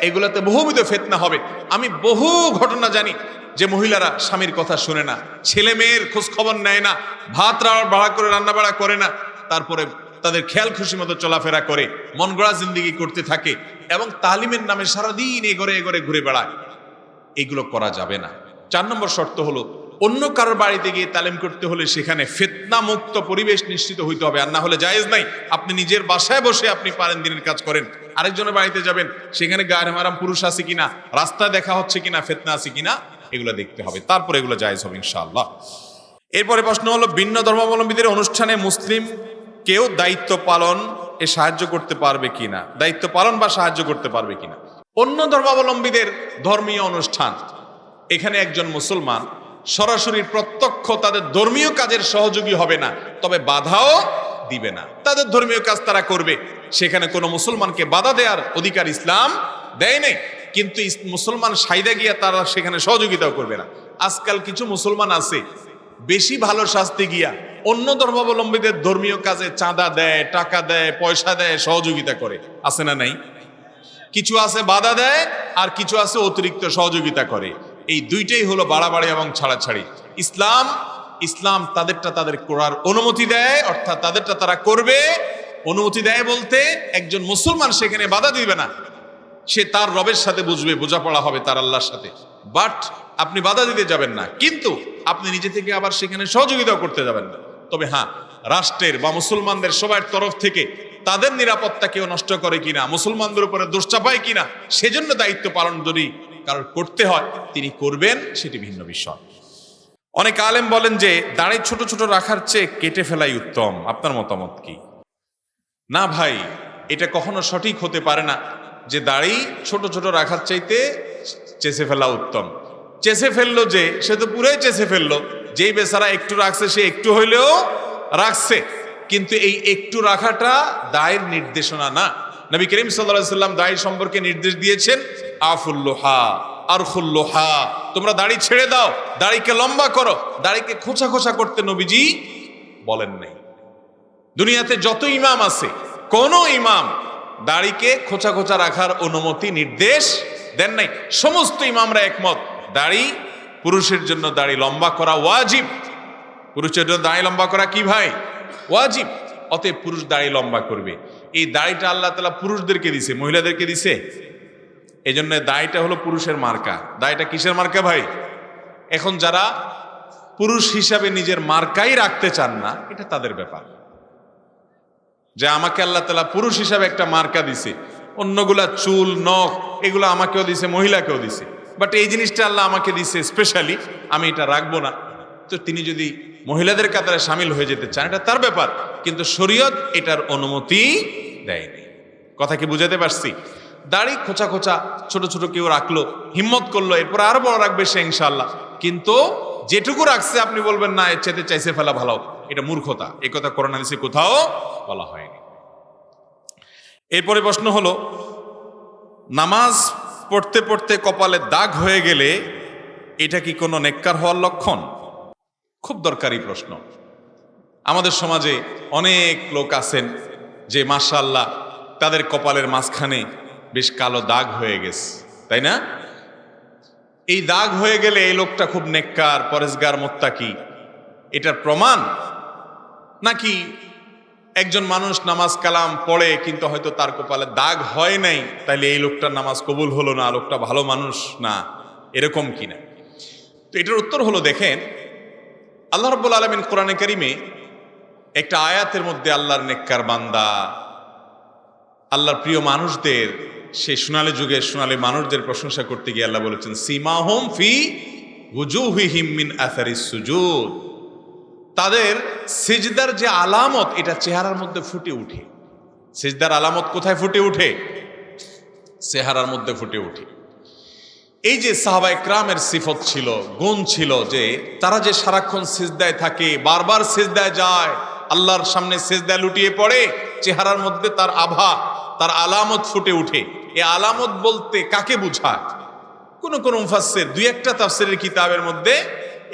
এগুলোতে বহুবিধ ফিতনা হবে। আমি বহু ঘটনা জানি যে মহিলারা স্বামীর কথা শুনে না, ছেলে মেয়ের খোঁজ খবর নেয় না, ভাত বাড়া করে রান্না বাড়া করে না, তারপরে তাদের খেয়াল খুশি মতো চলাফেরা করে মন গড়া জিন্দেগি করতে থাকে এবং তালিমের নামে সারাদিন এগরে ঘুরে বেড়ায়। এগুলো করা যাবে না। 4 নম্বর শর্ত হলো, অন্য কারোর বাড়িতে গিয়ে তালিম করতে হলে সেখানে ফিতনা মুক্ত পরিবেশ নিশ্চিত হইতে হবে, আর না হলে জায়েজ নাই। আপনি নিজের বাসায় বসে আপনি পারেন দিনের কাজ করেন, আরেকজনের বাড়িতে যাবেন, সেখানে গায়ে মারাম পুরুষ আছে কিনা, রাস্তায় দেখা হচ্ছে কিনা, ফিতনা আছে কিনা, এগুলো দেখতে হবে, তারপরে এগুলো জায়েজ হবে ইনশাআল্লাহ। এরপরে প্রশ্ন হলো, ভিন্ন ধর্মাবলম্বীদের অনুষ্ঠানে মুসলিম কেউ দায়িত্ব পালন সাহায্য করতে পারবে কিনা, দায়িত্ব পালন বা সাহায্য করতে পারবে কিনা। অন্য ধর্মাবলম্বীদের ধর্মীয় অনুষ্ঠান, এখানে একজন মুসলমান সরাসরি প্রত্যক্ষ তাদের ধর্মীয় কাজের সহযোগী হবে না, তবে বাধাও দিবে না। তাদের ধর্মীয় কাজ তারা করবে, সেখানে কোনো মুসলমানকে বাধা দেওয়ার অধিকার ইসলাম দেয় নাই, কিন্তু মুসলমান সাইদা গিয়া তারা সেখানে সহযোগিতাও করবে না। আজকাল কিছু মুসলমান আছে বেশি ভালো শাস্তি গিয়া অন্য ধর্মাবলম্বীদের ধর্মীয় কাজে চাঁদা দেয়, টাকা দেয়, পয়সা দেয়, সহযোগিতা করে, আছে না নাই? কিছু আছে বাধা দেয়, আর কিছু আছে অতিরিক্ত সহযোগিতা করে। এই দুইটাই হলো বাড়াবাড়ি এবং ছাড়াছাড়ি। ইসলাম তাদেরটা তাদের করার অনুমতি দেয়, অর্থাৎ তাদেরটা তারা করবে। অনুমতি দেয় বলতে একজন মুসলমান সেখানে বাধা দিবে না, সে তার রবের সাথে বুঝবে, বোঝাপড়া হবে তার আল্লাহর সাথে, বাট আপনি বাধা দিতে যাবেন না, কিন্তু আপনি নিজে থেকে আবার সেখানে সহযোগিতা করতে যাবেন না। তবে হ্যাঁ, রাষ্ট্রের বা মুসলমানদের সবার তরফ থেকে তাদের নিরাপত্তা কেউ নষ্ট করে কিনা, মুসলমানদের উপরে দোষ চাপায় কিনা, সেজন্য দায়িত্ব পালন যদি কারোর করতে হয় তিনি করবেন, সেটি ভিন্ন বিষয়। অনেক আলেম বলেন যে দাড়ি ছোট ছোট রাখার চেয়ে কেটে ফেলাই উত্তম, আপনার মতামত কি? না ভাই, এটা কখনো সঠিক হতে পারে না যে দাড়ি ছোট ছোট রাখার চাইতে চেঁচে ফেলা উত্তম। চেঁচে ফেললো যে, সে তো পুরোই চেঁচে ফেললো। যেই বেচারা একটু রাখছে সে একটু হইলেও রাখছে, কিন্তু এই একটু রাখাটা দায়ের নির্দেশনা না। নবী করিম সাল্লাল্লাহু আলাইহি ওয়াসাল্লাম দাড়ি সম্পর্কে নির্দেশ দিয়েছেন, আফুল্লোহা আরখুল্লোহা, তোমরা দাড়ি ছেড়ে দাও, দাড়িকে লম্বা করো। দাড়িকে খোঁচা খোঁচা করতে নবীজি বলেন নাই। দুনিয়াতে যত ইমাম আছে, কোন ইমাম দাড়িকে খোঁচা খোঁচা রাখার অনুমতি নির্দেশ দেন নাই। সমস্ত ইমামরা একমত, দাড়ি পুরুষের জন্য দাড়ি লম্বা করা ওয়াজিব। পুরুষের জন্য দাড়ি লম্বা করা কি ভাই? ওয়াজিব। অতএব পুরুষ দাড়ি লম্বা করবে। এই দাড়িটা আল্লাহ তাআলা পুরুষদেরকে দিছে, মহিলাদেরকে দিছে? এই জন্য দাড়িটা হলো পুরুষের মার্কা। দাড়িটা কিসের মার্কা ভাই? এখন যারা পুরুষ হিসাবে নিজের মার্কাই রাখতে চান না, এটা তাদের ব্যাপার। যে আমাকে আল্লাহ তাআলা পুরুষ হিসাবে একটা মার্কা দিছে, অন্যগুলা চুল নখ এগুলো আমাকেও দিছে, মহিলাকেও দিছে, বাট এই জিনিসটা আল্লাহ আমাকে দিছে স্পেশালি, আমি এটা রাখবো না। তো তিনি যদি মহিলাদের কাতারে সামিল হয়ে যেতে চান, এটা তার ব্যাপার, কিন্তু শরীয়ত এটার অনুমতি দেয়নি। কথা কি বুঝাতে পারছি? দাড়ি খোঁচা খোঁচা ছোট ছোট কেউ রাখলো, হিম্মত করলো, এরপর আরো বড় রাখবে সে ইনশাআল্লাহ, কিন্তু যেটুকু রাখছে আপনি বলবেন না এর চাইতে চাইছে ফেলা ভালো, এটা মূর্খতা। এই কথা কোরআন হাদিসে কোথাও বলা হয়নি। এরপরে প্রশ্ন হলো, নামাজ পড়তে পড়তে কপালে দাগ হয়ে গেলে এটা কি কোনো নেককার হওয়ার লক্ষণ? খুব দরকারি প্রশ্ন। আমাদের সমাজে অনেক লোক আছেন যে মাশাআল্লাহ তাদের কপালের মাঝখানে বেশ কালো দাগ হয়ে গেছে, তাই না? এই দাগ হয়ে গেলে এই লোকটা খুব নেককার, পরেজগার, মুত্তাকি, এটার প্রমাণ? নাকি একজন মানুষ নামাজ কালাম পড়ে কিন্তু হয়তো তার কপালে দাগ হয় নাই, তাইলে এই লোকটার নামাজ কবুল হলো না, লোকটা ভালো মানুষ না, এরকম কিনা? তো এটার উত্তর হলো, দেখেন আল্লাহ রাব্বুল আলামিন কোরআনে কারিমে একটা আয়াতের মধ্যে আল্লাহর নেককার বান্দা, আল্লাহর প্রিয় মানুষদের, সেই সোনালী যুগের সোনালী মানুষদের প্রশংসা করতে গিয়ে আল্লাহ বলেছেন সীমাহুম ফি উজুহিহিম মিন আসারিস সুজুদ, তাদের সিজদার যে আলামত এটা চেহারার মধ্যে ফুটে উঠে। সিজদার আলামত কোথায় ফুটে উঠে? চেহারার মধ্যে ফুটে উঠে। এই যে সাহাবায়ে কেরামের সিফত ছিল, গুণ ছিল, যে তারা যে সারাক্ষণ সিজদায় থাকে, বারবার সিজদায় যায়, আল্লাহর সামনে সিজদায় লুটিয়ে পড়ে, চেহারার মধ্যে তার আভা, তার আলামত ফুটে উঠে। এই আলামত বলতে কাকে বোঝায়? কোন মুফাসসির, দুই একটা তাফসীরের কিতাবের মধ্যে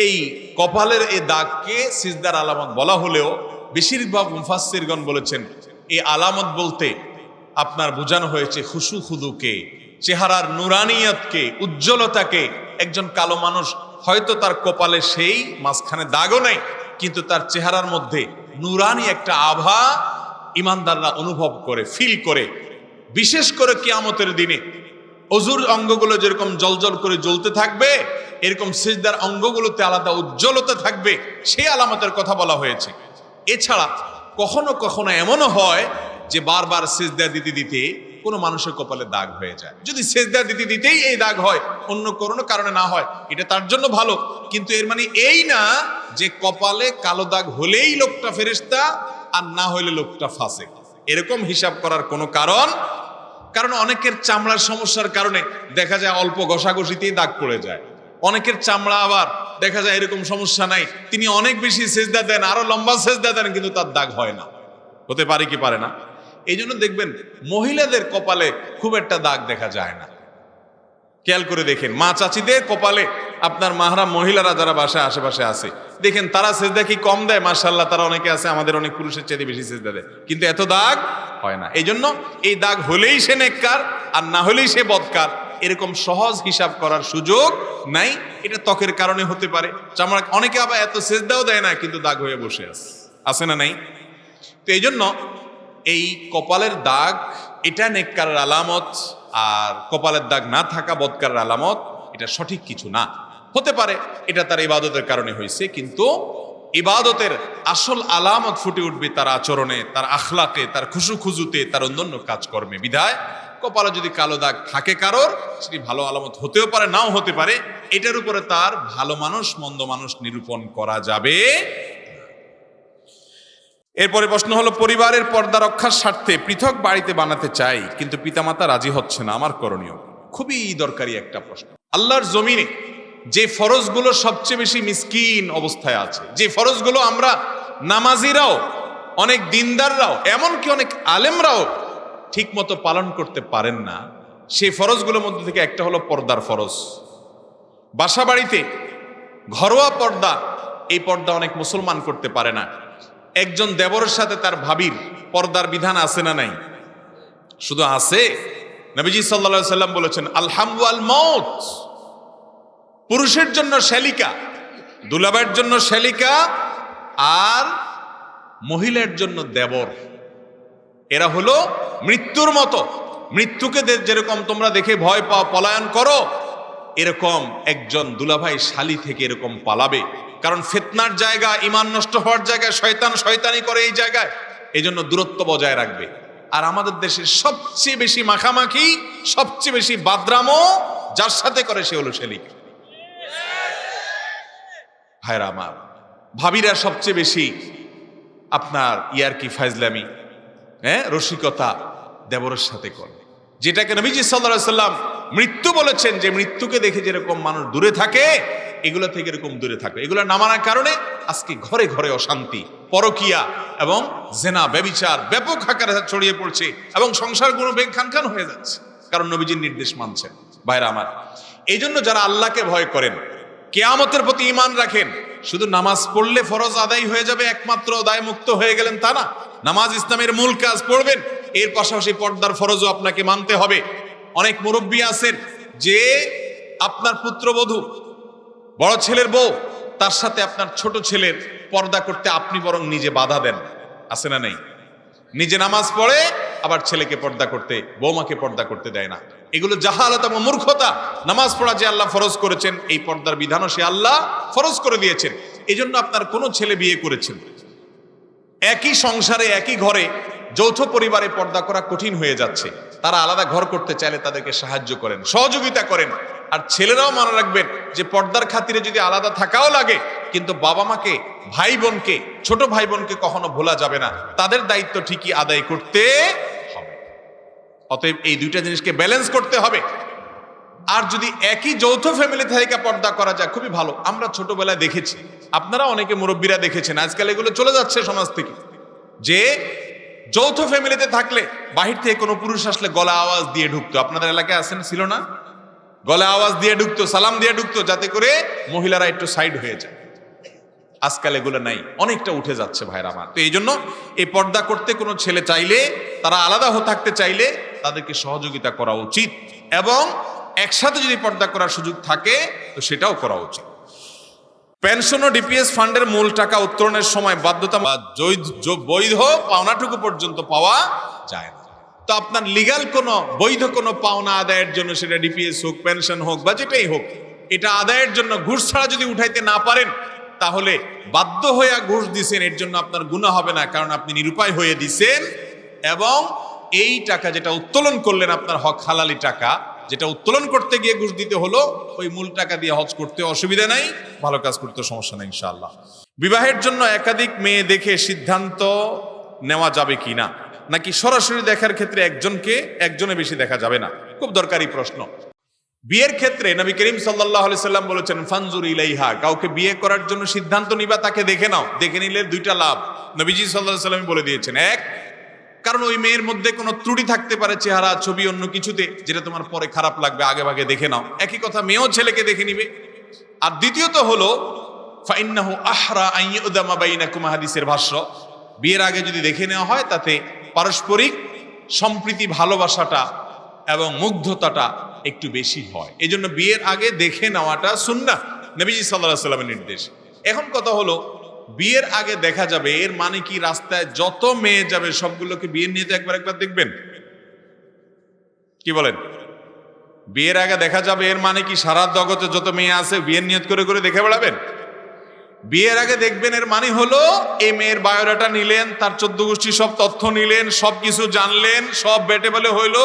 এই কপালের এই দাগকে সিজদার আলামত বলা হলেও বেশিরভাগ মুফাসসিরগণ বলেছেন এই আলামত বলতে আপনার বোঝানো হয়েছে খুশু খুদুকে, চেহারার নুরানিয়তকে, উজ্জ্বলতাকে। একজন কালো মানুষ হয়তো তার কপালে সেই মাঝখানে দাগও নেই, কিন্তু তার চেহারার মধ্যে নুরানি একটা আভা ইমানদাররা অনুভব করে, ফিল করে। বিশেষ করে কিয়ামতের দিনে অজুর অঙ্গগুলো যেরকম জলজল করে জ্বলতে থাকবে, এরকম সিজদার অঙ্গগুলোতে আলাদা উজ্জ্বলতা থাকবে, সেই আলামতের কথা বলা হয়েছে। এছাড়া কখনো কখনো এমনও হয় যে বারবার সিজদা দিতে দিতে কোনো মানুষের কপালে দাগ হয়ে যায়। যদি সিজদা দিতে দিতেই এই দাগ হয়, অন্য কোনো কারণে না হয়, এটা তার জন্য ভালো। কিন্তু এর মানে এই না যে কপালে কালো দাগ হলেই লোকটা ফেরেশতা আর না হইলে লোকটা ফাসিক, এরকম হিসাব করার কোনো কারণ অনেকের চামড়ার সমস্যার কারণে দেখা যায় অল্প ঘষাঘষিতেই দাগ পড়ে যায়। অনেকের চামড়া আবার দেখা যায় এরকম সমস্যা নাই, তিনি অনেক বেশি সিজদা দেন, আরো লম্বা সিজদা দেন, কিন্তু তার দাগ হয় না। হতে পারে কি পারে না? এই জন্য দেখবেন মহিলাদের কপালে খুব একটা দাগ দেখা যায় না। খেয়াল করে দেখেন, মা চাচিদের কপালে, আপনার মাহরাম মহিলারা যারা বাসায় আশেপাশে আছে, দেখেন তারা সিজদা কি কম দেয়? মাশাআল্লাহ, তারা অনেকে আছে আমাদের অনেক পুরুষের চেয়ে বেশি সিজদা দেয়, কিন্তু এত দাগ হয় না। এই জন্য এই দাগ হলেই সে নেককার আর না হলেই সে বদকার, এরকম সহজ হিসাব করার সুযোগ নাই। এটা ত্বকের কারণে হতে পারে, চামড়া, অনেকে আবার এত সিজদাও দেয় না কিন্তু দাগ হয়ে বসে আছে না নাই? তো এই জন্য এই কপালের দাগ এটা নেককারের আলামত, আর কপালের দাগ না থাকা বদকারের আলামত, এটা সঠিক কিছু না। হতে পারে এটা তার ইবাদতের কারণে হয়েছে, কিন্তু ইবাদতের আসল আলামত ফুটে উঠবে তার আচরণে, তার আখলাকে, তার খুশুখুজুতে, তার অন্যান্য কাজকর্মে। বিধায় কপালে যদি কালো দাগ থাকে কারোর, সেটি ভালো আলামত হতেও পারে, নাও হতে পারে। এটার উপরে তার ভালো মানুষ মন্দ মানুষ নিরূপণ করা যাবে। এরপরে প্রশ্ন হলো, পরিবারের পর্দা রক্ষার স্বার্থে পৃথক বাড়িতে বানাতে চাই, কিন্তু পিতামাতা রাজি হচ্ছে না, আমার করণীয়? খুবই দরকারি একটা প্রশ্ন। আল্লাহর জমিনে যে ফরজগুলো সবচেয়ে বেশি মিসকিন অবস্থায় আছে, যে ফরজগুলো আমরা নামাজিরাও, অনেক দিনদাররাও, এমনকি অনেক আলেমরাও ঠিক মতো পালন করতে পারেন না, সেই ফরজগুলোর মধ্যে থেকে একটা হলো পর্দার ফরজ। বাসা বাড়িতে ঘরোয়া পর্দা, এই পর্দা অনেক মুসলমান করতে পারে না। একজন দেবরের সাথে তার ভাবির পর্দার বিধান আছে না নাই? শুধু আছে, নবীজি সাল্লাল্লাহু আলাইহি ওয়াসাল্লাম বলেছেন আলহামু আল মাউত, পুরুষের জন্য শ্যালিকা, দুলাভাইয়ের জন্য শ্যালিকা, আর মহিলার জন্য দেবর। এরা হলো মৃত্যুর মতো। মৃত্যুকে যেরকম তোমরা দেখে ভয় পাও, পলায়ন করো, এরকম একজন দুলাভাই শালি থেকে এরকম পালাবে। কারণ ফিতনার জায়গা, ঈমান নষ্ট হওয়ার জায়গায়, শয়তান শয়তানি করে এই জায়গায়, এই জন্য দূরত্ব বজায় রাখবে। আর আমাদের দেশের সবচেয়ে বেশি মাখামাখি, সবচেয়ে বেশি বাদরামো যার সাথে করে সে হলো শ্যালিকা। ভাইরা আমার, ভাবিরা সবচেয়ে বেশি আপনার ইয়ারকি, ফাজলামি, রসিকতা দেবরের সাথে করে, যেটাকে নবীজি সাল্লাল্লাহু আলাইহি ওয়াসাল্লাম মৃত্যু বলেছেন, যে মৃত্যুকে দেখে যেরকম মানুষ দূরে থাকে, এগুলো থেকে এরকম দূরে থাকবে। এগুলো না মানার কারণে আজকে ঘরে ঘরে অশান্তি, পরকিয়া এবং জেনা, ব্যভিচার ব্যাপক আকারে ছড়িয়ে পড়ছে, এবং সংসারগুলো খান হয়ে যাচ্ছে, কারণ নবীজির নির্দেশ মানছেন। ভাইরা আমার, এই জন্য যারা আল্লাহকে ভয় করেন, কিয়ামতের প্রতি ঈমান রাখেন, শুধু নামাজ পড়লে ফরজ আদায় হয়ে যাবে, একমাত্র দায় মুক্ত হয়ে গেলেন তা না। নামাজ ইসলামের মূল কাজ, পড়বেন, এর পাশাপাশি পর্দার ফরজও আপনাকে মানতে হবে। অনেক মুরব্বী আছেন যে আপনার পুত্রবধূ, বড় ছেলের বউ, তার সাথে আপনার ছোট ছেলের পর্দা করতে আপনি বরং নিজে বাধা দেন, আছে না নেই? নিজে নামাজ পড়ে আবার ছেলেকে পর্দা করতে, বৌমাকে পর্দা করতে দেয় না। এগুলো জাহালাত এবং মূর্খতা। নামাজ পড়া যে আল্লাহ ফরজ করেছেন, এই পর্দার বিধানও সে আল্লাহ ফরজ করে দিয়েছেন। এই জন্য আপনার কোনো ছেলে বিয়ে করেছেন, একই সংসারে একই ঘরে যৌথ পরিবারে পর্দা করা কঠিন হয়ে যাচ্ছে, তারা আলাদা ঘর করতে চাইলে তাদেরকে সাহায্য করেন, সহযোগিতা করেন। আর ছেলেরাও মনে রাখবেন যে পর্দার খাতিরে যদি আলাদা থাকাও লাগে, কিন্তু বাবা মাকে, ভাই বোনকে, ছোট ভাই বোনকে কখনো ভোলা যাবে না, তাদের দায়িত্ব ঠিকই আদায় করতে হবে। অতএব এই দুইটা জিনিসকে ব্যালেন্স করতে হবে। আর যদি একই যৌথ ফ্যামিলি থেকে পর্দা করা যায়, খুবই ভালো। আমরা ছোটবেলায় দেখেছি, আপনারা অনেকে মুরব্বীরা দেখেছেন, আজকাল এগুলো চলে যাচ্ছে সমাজ থেকে, যে যৌথ ফ্যামিলিতে থাকলে বাহির থেকে কোনো পুরুষ আসলে গলা আওয়াজ দিয়ে ঢুকতো। আপনাদের এলাকায় আছেন, ছিল না? গলা আওয়াজ দিয়ে ঢুকতো, সালাম দিয়ে ঢুকতো, যাতে করে মহিলারা একটু সাইড হয়ে যায়। আজকাল এগুলো নাই, অনেকটা উঠে যাচ্ছে ভাইরা আমার। তো এই জন্য এই পর্দা করতে কোনো ছেলে চাইলে, তারা আলাদা থাকতে চাইলে তাদেরকে সহযোগিতা করা উচিত, এবং একসাথে যদি পর্দা করার সুযোগ থাকে তো সেটাও করা উচিত। পেনশন ও ডিপিএস ফান্ডের মূল টাকা উত্তোলনের সময় বাধ্যতা বৈধ পাওনাটুকু পর্যন্ত পাওয়া যায় না। তো আপনার লিগ্যাল কোনো বৈধ কোনো পাওনা আদায়ের জন্য, সেটা ডিপিএস হোক, পেনশন হোক, বা যেটাই হোক, এটা আদায়ের জন্য ঘুষ ছাড়া যদি উঠাইতে না পারেন, তাহলে বাধ্য হয়ে ঘুষ দিছেন, এর জন্য আপনার গুনাহ হবে না, কারণ আপনি নিরুপায় হয়ে দিছেন। এবং এই টাকা যেটা উত্তোলন করলেন, আপনার হক হালালি টাকা, যেটা উত্তোলন করতে গিয়ে ঘুষ দিতে হলো, ওই মূল টাকা দিয়ে হজ করতে অসুবিধা নাই, ভালো কাজ করতে সমস্যা নেই ইনশাআল্লাহ। বিবাহের জন্য একাধিক মেয়ে দেখে সিদ্ধান্ত নেওয়া যাবে কি না, নাকি সরাসরি দেখার ক্ষেত্রে একজনে বেশি দেখা যাবে না? খুব দরকারি প্রশ্ন। বিয়ের ক্ষেত্রে নবী করিম সাল্লাল্লাহু আলাইহি সাল্লাম বলেছেন, ফানজুর ইলাইহা, কাউকে বিয়ে করার জন্য সিদ্ধান্ত নিবা, তাকে দেখে নাও। দেখে নিলে দুইটা লাভ নবীজি সাল্লাল্লাহু আলাইহি সাল্লাম বলে দিয়েছেন। এক, কারণ ওই মেয়ের মধ্যে কোনো ত্রুটি থাকতে পারে, চেহারা, ছবি, অন্য কিছুতে, যেটা তোমার পরে খারাপ লাগবে, আগে ভাগে দেখে নাও। একই কথা মেয়েও ছেলেকে দেখে নিবে। আর দ্বিতীয়ত হলো ফাইন্নাহু আহরা আন ইউদামা বাইনাকুম, হাদিসের ভাষ্য, বিয়ের আগে যদি দেখে নেওয়া হয়, তাতে পারস্পরিক সম্প্রীতি, ভালোবাসাটা এবং মুগ্ধতাটা একটু বেশি হয়। এই জন্য বিয়ের আগে দেখে নেওয়াটা সুন্নাহ, নবীজি সাল্লাল্লাহু আলাইহি সাল্লামের নির্দেশ। এখন কথা হলো, বিয়ের আগে দেখা যাবে, এর মানে কি রাস্তায় যত মেয়ে যাবে সবগুলোকে বিয়ের নিয়ে একবার দেখবেন? কি বলেন? বিয়ের আগে দেখা যাবে এর মানে কি সারা জগতে যত মেয়ে আছে বিয়ের নিয়ত করে করে দেখে বেড়াবেন? বিয়ের আগে দেখবেন এর মানে হলো, এই মেয়ের বায়োডাটা নিলেন, তার 14 গোষ্ঠী সব তথ্য নিলেন, সবকিছু জানলেন, সব বেটে বলে হইলো,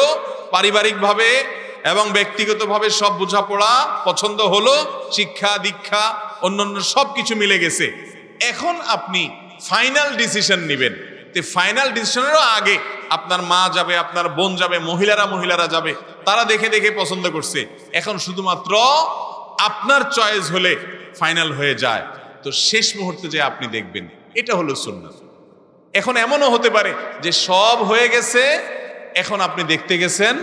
পারিবারিক ভাবে এবং ব্যক্তিগতভাবে সব বোঝাপড়া পছন্দ হলো, শিক্ষা দীক্ষা অন্যান্য সবকিছু মিলে গেছে। এখন আপনি ফাইনাল ডিসিশন নেবেন। তো ফাইনাল ডিসিশনেরও আগে আপনার মা যাবে, আপনার বোন যাবে, মহিলারা যাবে, তারা দেখে দেখে পছন্দ করছে। এখন শুধুমাত্র আপনার চয়েস হলে ফাইনাল হয়ে যায়, তো শেষ মুহূর্তে যে আপনি দেখবেন, এটা হলো সুন্নাত। এখন এমনও হতে পারে যে সব হয়ে গেছে, এখন আপনি দেখতে গেছেন,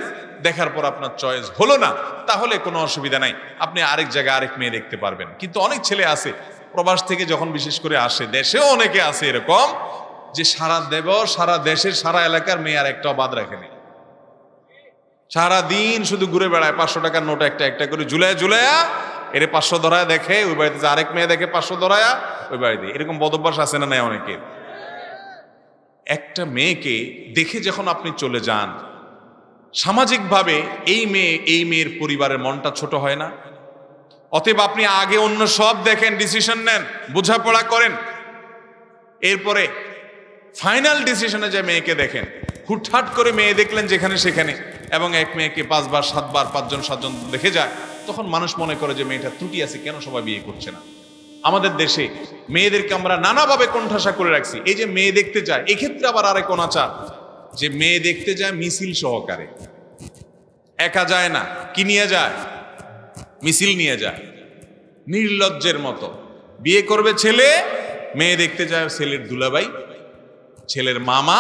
দেখার পর আপনার চয়েস হলো না, তাহলে কোনো অসুবিধা নাই, আপনি আরেক জায়গায় আরেক মেয়ে দেখতে পারবেন। কিন্তু অনেক ছেলে আছে প্রবাস থেকে যখন বিশেষ করে আসে, দেশেও অনেকে আছে এরকম, যে সারা দেশের সারা এলাকার মেয়ে আর একটাও বাদ রাখেনি, সারা দিন শুধু ঘুরে বেড়ায়, 500 টাকার নোট একটা করে ঝুলায়া এর 500 ধরায় দেখে, ওই বাড়িতে আরেক মেয়ে দেখে 500 ধরায়া ওই বাড়িতে। এরকম বদভ্যাস আছে না নাই অনেকের? একটা মেয়েকে দেখে যখন আপনি চলে যান, সামাজিকভাবে এই মেয়ের পরিবারের মনটা ছোট হয় না? অতএব আপনি আগে অন্য সব দেখেন, ডিসিশন নেন, বোঝাপড়া করেন, এরপরে ফাইনাল ডিসিশনে যে মেয়েকে দেখেন। হুটহাট করে মেয়ে দেখলেন যেখানে সেখানে, এবং এক মেয়েকে 5 বার 7 বার 5 জন 7 জন দেখে যায়, তখন মানুষ মনে করে যে মেয়েটা ত্রুটি আছে, কেন সবাই বিয়ে করছে না। আমাদের দেশে মেয়েদেরকে আমরা নানাভাবে কোণঠাসা করে রাখছি। এই যে মেয়ে দেখতে যায়, এক্ষেত্রে আবার আরেক অনাচার, যে মেয়ে দেখতে যায় মিছিল সহকারে, একা যায় না, কি নিয়ে যায়? মিছিল নিয়ে যায়, নির্লজ্জের মতো। বিয়ে করবে ছেলে, মেয়ে দেখতে যায় ছেলের দুলাভাই, ছেলের মামা,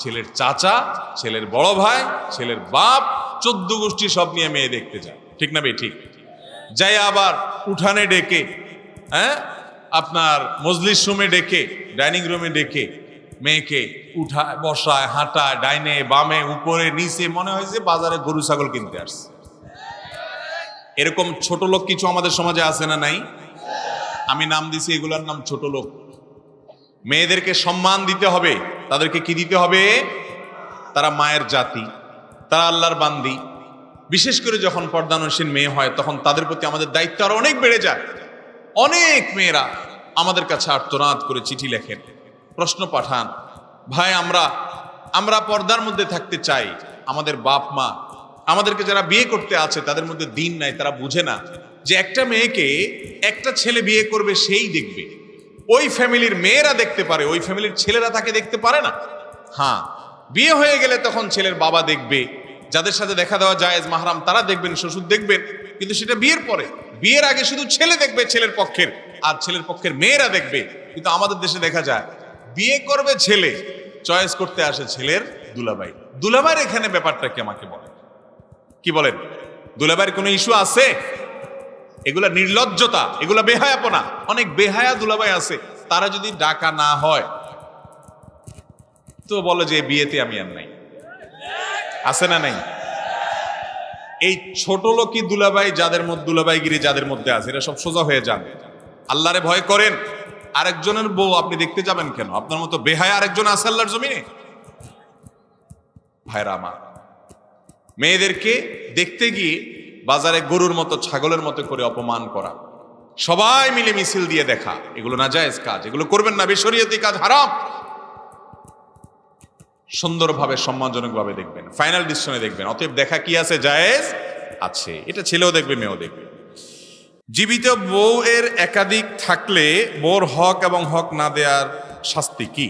ছেলের চাচা, ছেলের বড় ভাই, ছেলের বাপ, 14 গোষ্ঠী সব নিয়ে মেয়ে দেখতে যায়। ঠিক না ভাই? ঠিক। যাই আবার উঠানে ডেকে, আপনার মজলিস রুমে ডেকে, ডাইনিং রুমে ডেকে মেয়েকে উঠায়, বসায়, হাঁটায়, ডাইনে বামে, উপরে নিচে, মনে হয় যে বাজারে গরু ছাগল কিনতে আসছে। এরকম ছোট লোক কিছু আমাদের সমাজে আছে না নাই? আমি নাম দিছি, এগুলার নাম ছোট লোক। মেয়েদেরকে সম্মান দিতে হবে। তাদেরকে কি দিতে হবে? তারা মায়ের জাতি, তারা আল্লাহর বান্দি। বিশেষ করে যখন পর্দানসীন মেয়ে হয় তখন তাদের প্রতি আমাদের দায়িত্ব আরো অনেক বেড়ে যায়। অনেক মেয়েরা আমাদের কাছে আর্তনাদ করে চিঠি লেখেন, প্রশ্ন পাঠান, ভাই আমরা পর্দার মধ্যে থাকতে চাই, আমাদের বাপ মা আমাদেরকে যারা বিয়ে করতে আছে তাদের মধ্যে দিন নাই, তারা বুঝে না যে একটা মেয়েকে একটা ছেলে বিয়ে করবে সেই দেখবে, ওই ফ্যামিলির মেয়েরা দেখতে পারে, ওই ফ্যামিলির ছেলেরা তাকে দেখতে পারে না। হ্যাঁ, বিয়ে হয়ে গেলে তখন ছেলের বাবা দেখবে, যাদের সাথে দেখা দেওয়া জায়েজ মাহরাম তারা দেখবেন, শ্বশুর দেখবেন, কিন্তু সেটা বিয়ের পরে। বিয়ের আগে শুধু ছেলে দেখবে ছেলের পক্ষের, আর ছেলের পক্ষের মেয়েরা দেখবে। কিন্তু আমাদের দেশে দেখা যায় বিয়ে করবে ছেলে, চয়েস করতে আসে ছেলের দুলাভাই। দুলাভাইয়ের এখানে ব্যাপারটা কি আমাকে বলেন, কি বলেন? দুলাভাইয়ের কোনো ইস্যু আছে? এগুলা নির্লজ্জতা, এগুলা বেহায়াপনা। অনেক বেহায়া দুলাভাই আছে, তারা যদি ডাকা না হয় তো বলে যে বিয়েতে আমি আর নাই। আছে না নাই? এই ছোট লোকই দুলাভাই, যাদের মধ্যে দুলাভাইগিরি যাদের মধ্যে আছে, এরা সব সোজা হয়ে যান। আল্লাহরে ভয় করেন। আরেকজনের বউ আপনি দেখতে যাবেন কেন? আপনার মতো বেহায়া আরেকজন আছে আল্লাহর জমিনে? ভাইরা আমার, মেয়েদেরকে দেখতে গিয়ে বাজারে গরুর মতো ছাগলের মতো করে অপমান করা, সবাই মিলে মিছিল দিয়ে দেখা, এগুলো নাজায়েজ কাজ, এগুলো করবেন না, বেশরিয়তি কাজ, হারাম। সুন্দরভাবে সম্মানজনকভাবে দেখবেন, ফাইনাল ডিসিশনে দেখবেন। অতএব দেখা কি আছে? জায়েজ আছে। এটা ছেলেও দেখবে, মেয়েও দেখবে। জীবিত বউ এর একাধিক থাকলে বউর হক এবং হক না দেওয়ার শাস্তি কি?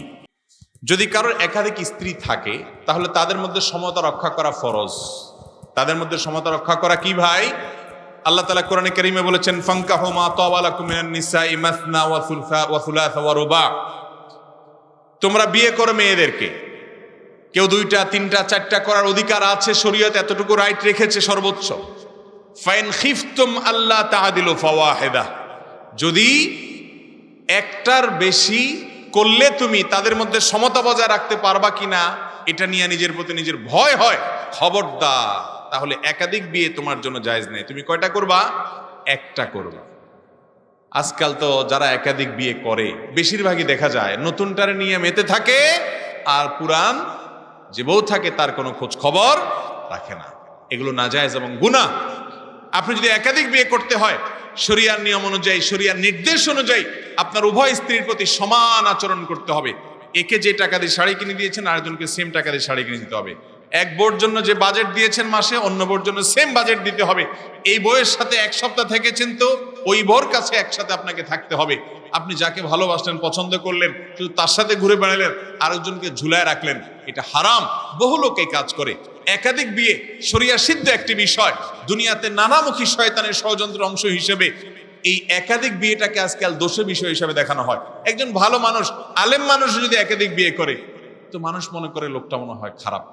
যদি কারোর একাধিক স্ত্রী থাকে তাহলে তাদের মধ্যে সমতা রক্ষা করা ফরজ। তাদের মধ্যে সমতা রক্ষা করা কি ভাই? আল্লাহ তাআলা কোরআনে কারীমে বলেছেন, ফানকাহু মা তাওয়া লাকুম মিনান নিসাই মাসনা ওয়া সুলসা ওয়া রুবা। তোমরা বিয়ে করো মেয়েদেরকে, কেউ 2টা 3টা 4টা করার অধিকার আছে, শরীয়ত এতটুকু রাইট রেখেছে সর্বোচ্চ। ফাইন খিফতুম আল্লাহ তাআদিলু ফাওয়াহিদা, যদি একটার বেশি করলে তুমি তাদের মধ্যে সমতা বজায় রাখতে পারবা কিনা এটা নিয়ে নিজের প্রতি নিজের ভয় হয়, খবরদার, তাহলে একাধিক বিয়ে তোমার জন্য জায়েজ নেই। তুমি কয়টা করবা? একটা করবা। আজকাল তো যারা একাধিক বিয়ে করে বেশিরভাগই দেখা যায় নতুনটারে নিয়ে মেতে থাকে, আর পুরান যে বউ থাকে তার কোনো খোঁজ খবর রাখে না। এগুলো নাজায়েজ এবং গুনাহ। আপনি যদি একাধিক বিয়ে করতে হয়, শরিয়ার নিয়ম অনুযায়ী, শরিয়ার নির্দেশ অনুযায়ী আপনার উভয় স্ত্রীর প্রতি সমান আচরণ করতে হবে। একে যে টাকা দিয়ে শাড়ি কিনে দিয়েছেন আরেকজনকে সেম টাকা দিয়ে শাড়ি কিনে দিতে হবে। এক বোর জন্য যে বাজেট দিয়েছেন মাসে, অন্য বোর জন্য সেম বাজেট দিতে হবে। এই বইয়ের সাথে এক সপ্তাহ থেকেছেন তো ওই বোর কাছে একসাথে আপনাকে থাকতে হবে। আপনি যাকে ভালোবাসলেন, পছন্দ করলেন, শুধু তার সাথে ঘুরে বেড়ালেন, আরেকজনকে ঝুলায় রাখলেন, এটা হারাম। বহু লোক এই কাজ করে। একাধিক বিয়ে শরিয়া সিদ্ধ একটি বিষয়। দুনিয়াতে নানামুখী শয়তানের ষড়যন্ত্র অংশ হিসেবে এই একাধিক বিয়েটাকে আজকাল দোষের বিষয় হিসেবে দেখানো হয়। একজন ভালো মানুষ, আলেম মানুষ যদি একাধিক বিয়ে করে তো মানুষ মনে করে লোকটা মনে হয় খারাপ।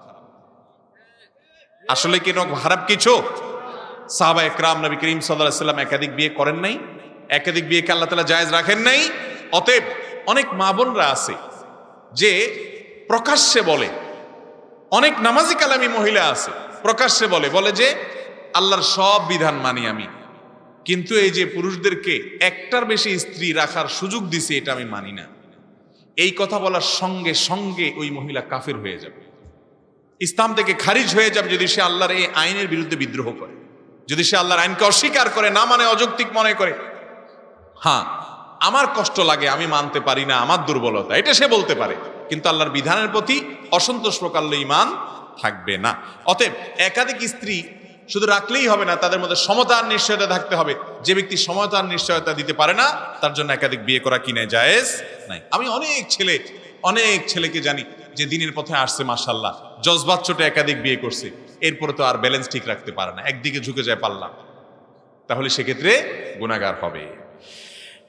আসলে কি খারাপ কিছু? সাহাবা একরাম, নবী করিম সাল্লাল্লাহু আলাইহি ওয়াসাল্লাম একাধিক বিয়ে করেন নাই? একাধিক বিয়েকে আল্লাহ তাআলা জায়েজ রাখেন নাই? অতএব অনেক মা বোনরা আছে যে প্রকাশ্যে বলে, অনেক নামাজি কালামী মহিলা আছে প্রকাশ্যে বলে যে আল্লাহর সব বিধান মানি আমি, কিন্তু এই যে পুরুষদেরকে একটার বেশি স্ত্রী রাখার সুযোগ দিছে এটা আমি মানি না। এই কথা বলার সঙ্গে সঙ্গে ওই মহিলা কাফের হয়ে যাবে, ইসলাম থেকে খারিজ হয়ে যাবে, যদি সে আল্লাহর এই আইনের বিরুদ্ধে বিদ্রোহ করে, যদি সে আল্লাহর আইনকে অস্বীকার করে, না মানে অযৌক্তিক মনে করে। হ্যাঁ, আমার কষ্ট লাগে, আমি মানতে পারি না, আমার দুর্বলতা, এটা সে বলতে পারে, কিন্তু আল্লাহর বিধানের প্রতি অসন্তোষ প্রকারলে ঈমান থাকবে না। অতএব একাধিক স্ত্রী শুধু রাখলেই হবে না, তাদের মধ্যে সমতার নিশ্চয়তা থাকতে হবে। যে ব্যক্তি সমতার নিশ্চয়তা দিতে পারে না তার জন্য একাধিক বিয়ে করা কিনে জায়েজ নাই। আমি অনেক ছেলেকে জানি যে দিনের পথে আসছে, মাশাআল্লাহ, জজবাত ছোটে একাধিক বিয়ে করছে, এরপরে তো আর ব্যালেন্স ঠিক রাখতে পারে না, একদিকে ঝুঁকে যায় পাল্লা, তাহলে সেক্ষেত্রে গুনাহগার হবে।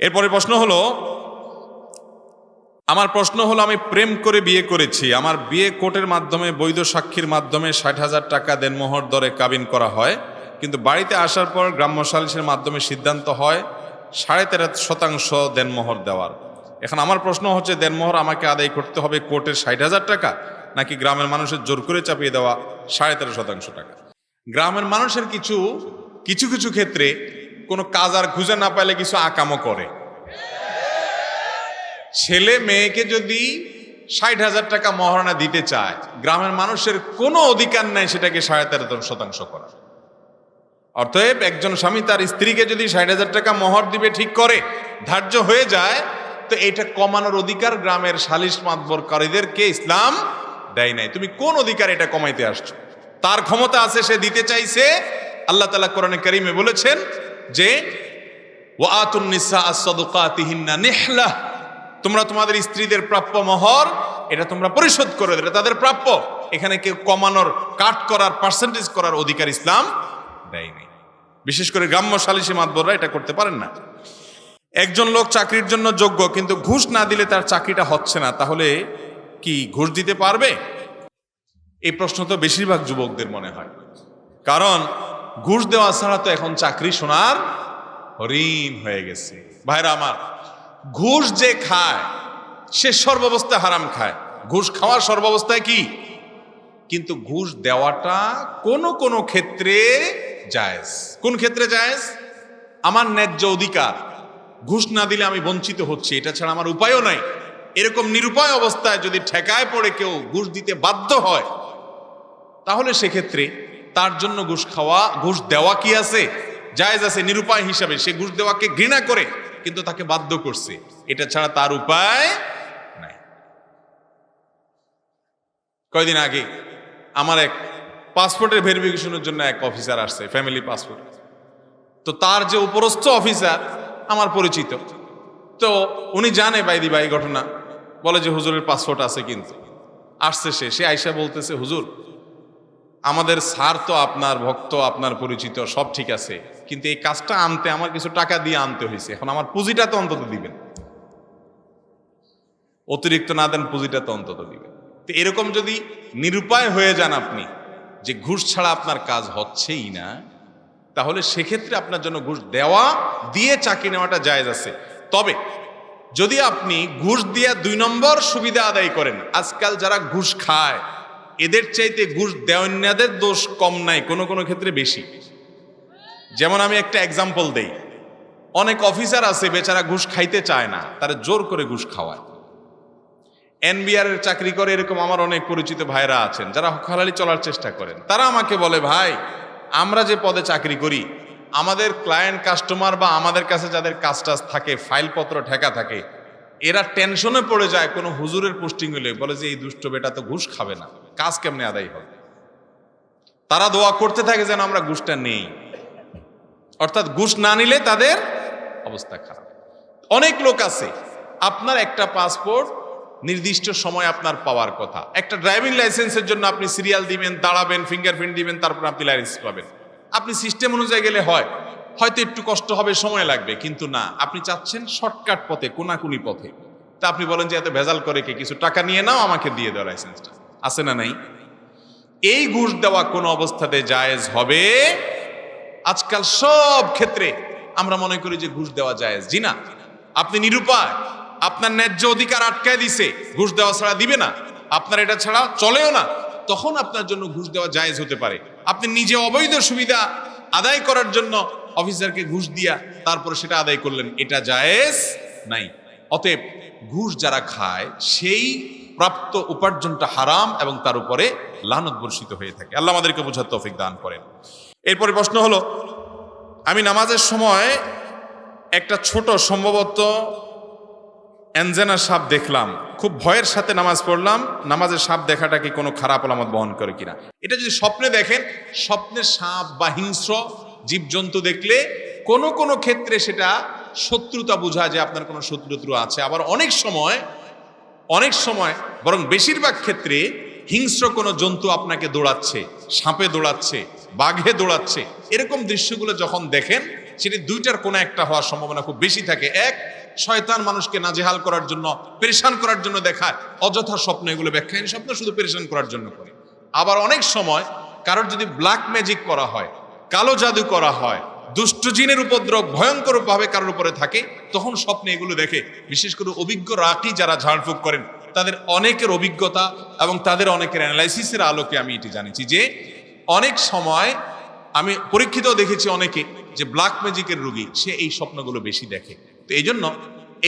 এরপরে আমার প্রশ্ন হলো আমি প্রেম করে বিয়ে করেছি, আমার বিয়ে কোর্টের মাধ্যমে বৈধ সাক্ষীর মাধ্যমে 60,000 টাকা দেনমোহর দরে কাবিন করা হয়, কিন্তু বাড়িতে আসার পর গ্রাম্য সালিসের মাধ্যমে সিদ্ধান্ত হয় 13.5% দেনমোহর দেওয়ার। এখন আমার প্রশ্ন হচ্ছে, দেনমোহর আমাকে আদায় করতে হবে কোর্টের 60,000 টাকা, নাকি গ্রামের মানুষের জোর করে চাপিয়ে দেওয়া 13.5% টাকা? গ্রামের মানুষের কিছু কিছু ক্ষেত্রে কোনো কাজ আর খুঁজে না পাইলে কিছু আকামও করে, ছেলে মেয়েকে যদি ৬০,০০০ টাকা মহারণা দিতে চায়, গ্রামের মানুষের কোনো অধিকার নাই সেটাকে ১৩.৫% করা। অতএব একজন স্বামী তার স্ত্রীকে যদি ৬০,০০০ টাকা মোহর দিবে ঠিক করে ধার্য হয়ে যায়, তো এটা কমানোর অধিকার গ্রামের সালিশ মাতবরকারীদেরকে ইসলাম দেয় নাই। তুমি কোন অধিকার এটা কমাইতে আসছো? তার ক্ষমতা আছে, সে দিতে চাইছে। আল্লাহ তাআলা কোরআনে কারীমে বলেছেন যে ওয়াআতুন নিসা আস-সাদুকাতিহিন্না নিহলা, তোমরা তোমাদের স্ত্রীদের প্রাপ্য মোহর এটা তোমরা পরিশোধ করে দেবে, তাদের প্রাপ্য। এখানে কেউ কমানোর, কাট করার, পার্সেন্টেজ করার অধিকার ইসলাম দেয় নাই। বিশেষ করে গ্রাম্য সালিশি মাতবররা এটা করতে পারেন না। একজন লোক চাকরির জন্য যোগ্য, কিন্তু ঘুষ না দিলে তার চাকরিটা হচ্ছে না, তাহলে কি ঘুষ দিতে পারবে? এই প্রশ্ন তো বেশিরভাগ যুবকদের মনে হয়, কারণ ঘুষ দেওয়া ছাড়া তো এখন চাকরি সোনার হরিণ হয়ে গেছে। ভাইরা আমার, ঘুষ যে খায় সে সর্বাবস্থায় হারাম খায়। ঘুষ খাওয়া সর্বাবস্থায় কি, কিন্তু ঘুষ দেওয়াটা কোনো ক্ষেত্রে জায়েজ। কোন ক্ষেত্রে জায়েজ? আমার ন্যায্য অধিকার, ঘুষ না দিলে আমি বঞ্চিত হচ্ছি, এটা ছাড়া আমার উপায়ও নাই। এরকম নিরুপায় অবস্থায় যদি ঠেকায় পড়ে কেউ ঘুষ দিতে বাধ্য হয়, তাহলে সেক্ষেত্রে তার জন্য ঘুষ দেওয়া কি আছে, জায়েজ আছে। নিরুপায় হিসাবে সে ঘুষ দেওয়াকে ঘৃণা করে, কিন্তু তাকে বাধ্য করছে, এটা ছাড়া তার উপায় নাই। কয়দিন আগে আমার এক পাসপোর্টের ভেরিফিকেশনের জন্য এক অফিসার আসছে, ফ্যামিলি পাসপোর্ট। তো তার যে উপরস্থ অফিসার আমার পরিচিত, তো উনি জানে বাইদি বাই ঘটনা, বলে যে হুজুরের পাসপোর্ট আছে। কিন্তু আসছে সে আইসা বলতেছে, হুজুর আমাদের স্যার তো আপনার ভক্ত, আপনার পরিচিত, সব ঠিক আছে, কিন্তু এই কাজটা আনতে আমার কিছু টাকা দিয়ে আনতে হয়েছে, এখন আমার পুঁজিটা তো অন্তত দিবেন, অতিরিক্ত না দেন পুঁজিটা তো অন্তত দিবেন। তো এরকম যদি নিরুপায় হয়ে যান আপনি, যে ঘুষ ছাড়া আপনার কাজ হচ্ছেই না, তাহলে সেক্ষেত্রে আপনার জন্য ঘুষ দিয়ে চাকরি নেওয়াটা জায়েজ আছে। তবে যদি আপনি ঘুষ দিয়ে ২ নম্বর সুবিধা আদায় করেন, আজকাল যারা ঘুষ খায় এদের চাইতে ঘুষ দেওয়ান্যাদের দোষ কম নাই, কোনো ক্ষেত্রে বেশি। যেমন আমি একটা এক্সাম্পল দেই, অনেক অফিসার আছে বেচারা ঘুষ খাইতে চায় না, তারা জোর করে ঘুষ খাওয়ায়। এনবিআর এর চাকরি করে এরকম আমার অনেক পরিচিত ভাইরা আছেন যারা হালালি চলার চেষ্টা করেন। তারা আমাকে বলে, ভাই আমরা যে পদে চাকরি করি, আমাদের ক্লায়েন্ট কাস্টমার বা আমাদের কাছে যাদের কাজ থাকে, ফাইলপত্র ঠেকা থাকে, এরা টেনশনে পড়ে যায় কোনো হুজুরের পোস্টিং হলে, বলে যে এই দুষ্ট বেটা তো ঘুষ খাবে না, কাজ কেমনে আদায় হবে। তারা দোয়া করতে থাকে যেন আমরা ঘুষটা নেই, অর্থাৎ ঘুষ না নিলে তাদের অবস্থা খারাপ। অনেক লোক আছে, আপনার একটা পাসপোর্ট নির্দিষ্ট সময় আপনার পাওয়ার কথা, একটা ড্রাইভিং লাইসেন্সের জন্য আপনি সিরিয়াল দিবেন, দাঁড়াবেন, ফিঙ্গারপ্রিন্ট দিবেন, তারপর আপনি লাইসেন্স পাবেন। আপনি সিস্টেম অনুযায়ী গেলে হয়তো একটু কষ্ট হবে, সময় লাগবে, কিন্তু না, আপনি চাচ্ছেন শর্টকাট পথে, কোনাকুনি পথে। তা আপনি বলেন যে এত ভেজাল করে কে, কিছু টাকা নিয়ে নাও, আমাকে দিয়ে দাও লাইসেন্সটা, আছে না নাই? এই ঘুষ দেওয়া কোন অবস্থাতে জায়েজ হবে? আজকাল সব ক্ষেত্রে আমরা মনে করি যে ঘুষ দেওয়া জায়েজ। জি না, আপনি নিরুপায়, আপনার ন্যায্য অধিকার আটকায় দিছে, ঘুষ দেওয়া ছাড়া দিবে না, আপনার এটা ছাড়া চলেও না, তখন আপনার জন্য ঘুষ দেওয়া জায়েজ হতে পারে। আপনি নিজে অবৈধ সুবিধা আদায় করার জন্য অফিসারকে ঘুষ দিয়া তারপরে সেটা আদায় করলেন, এটা জায়েজ নাই। অতএব ঘুষ যারা খায় সেই প্রাপ্ত উপার্জনটা হারাম এবং তার উপরে লানত বর্ষিত হয়ে থাকে। আল্লাহ আমাদেরকে বোঝার তৌফিক দান করেন। এরপরে প্রশ্ন হলো, আমি নামাজের সময় একটা ছোট, সম্ভবত অ্যাঞ্জেনা সাপ দেখলাম, খুব ভয়ের সাথে নামাজ পড়লাম, নামাজের সাপ দেখাটা কি কোনো খারাপ আলামত বহন করে কিনা? এটা যদি স্বপ্নে দেখেন, স্বপ্নে সাপ বা হিংস্র জীবজন্তু দেখলে কোনো ক্ষেত্রে সেটা শত্রুতা বোঝায় যে আপনার কোনো শত্রু আছে। আবার অনেক সময় বরং বেশিরভাগ ক্ষেত্রে হিংস্র কোনো জন্তু আপনাকে দৌড়াচ্ছে, সাপে দৌড়াচ্ছে, বাঘে দৌড়াচ্ছে, এরকম দৃশ্যগুলো যখন দেখেন, সেটি দুইটার কোনো একটা হওয়ার সম্ভাবনা খুব বেশি থাকে। এক, শয়তান মানুষকে নাজেহাল করার জন্য, পেরেশান করার জন্য দেখায়, অযথা স্বপ্ন, এগুলো ব্যাখ্যাহীন স্বপ্ন, শুধু পেরেশান করার জন্য করে। আবার অনেক সময় কারোর যদি ব্ল্যাক ম্যাজিক করা হয়, কালো জাদু করা হয়, দুষ্ট জিনের উপদ্রব ভয়ঙ্কর ভাবে কারোর উপরে থাকে, তখন স্বপ্নে এগুলো দেখে। বিশেষ করে অভিজ্ঞ রাকি যারা ঝাড়ফুঁক করেন, তাদের অনেকের অভিজ্ঞতা এবং তাদের অনেকের অ্যানালাইসিসের আলোকে আমি এটি জানিছি যে অনেক সময় আমি পরীক্ষিত দেখেছি অনেকে যে ব্ল্যাক ম্যাজিকের রোগী, সে এই স্বপ্নগুলো বেশি দেখে। তো এই জন্য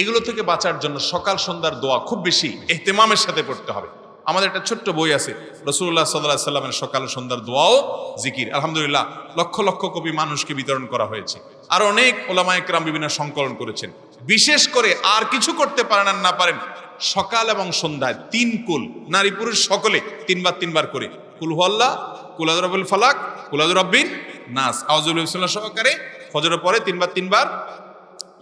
এগুলো থেকে বাঁচার জন্য সকাল সন্ধ্যার দোয়া খুব বেশি ইহতিমামের সাথে পড়তে হবে। আমাদের একটা ছোট্ট বই আছে রাসূলুল্লাহ সাল্লাল্লাহু আলাইহি সাল্লামের সকাল সন্ধ্যার দোয়াও জিকির, আলহামদুলিল্লাহ লক্ষ লক্ষ কপি মানুষকে বিতরণ করা হয়েছে। আর অনেক ওলামায়ে কেরাম বিভিন্ন সংকলন করেছেন। বিশেষ করে আর কিছু করতে পারেন আর না পারেন, সকাল এবং সন্ধ্যায় 3 কুল, নারী পুরুষ সকলে 3বার করে কুল হুয়াল্লাহ, কুল আউযু বিরাব্বিল ফালাক, কুল আউযু বিরাব্বিন নাস, আউযু বিল্লাহি সহকারে ফজরের পরে 3বার,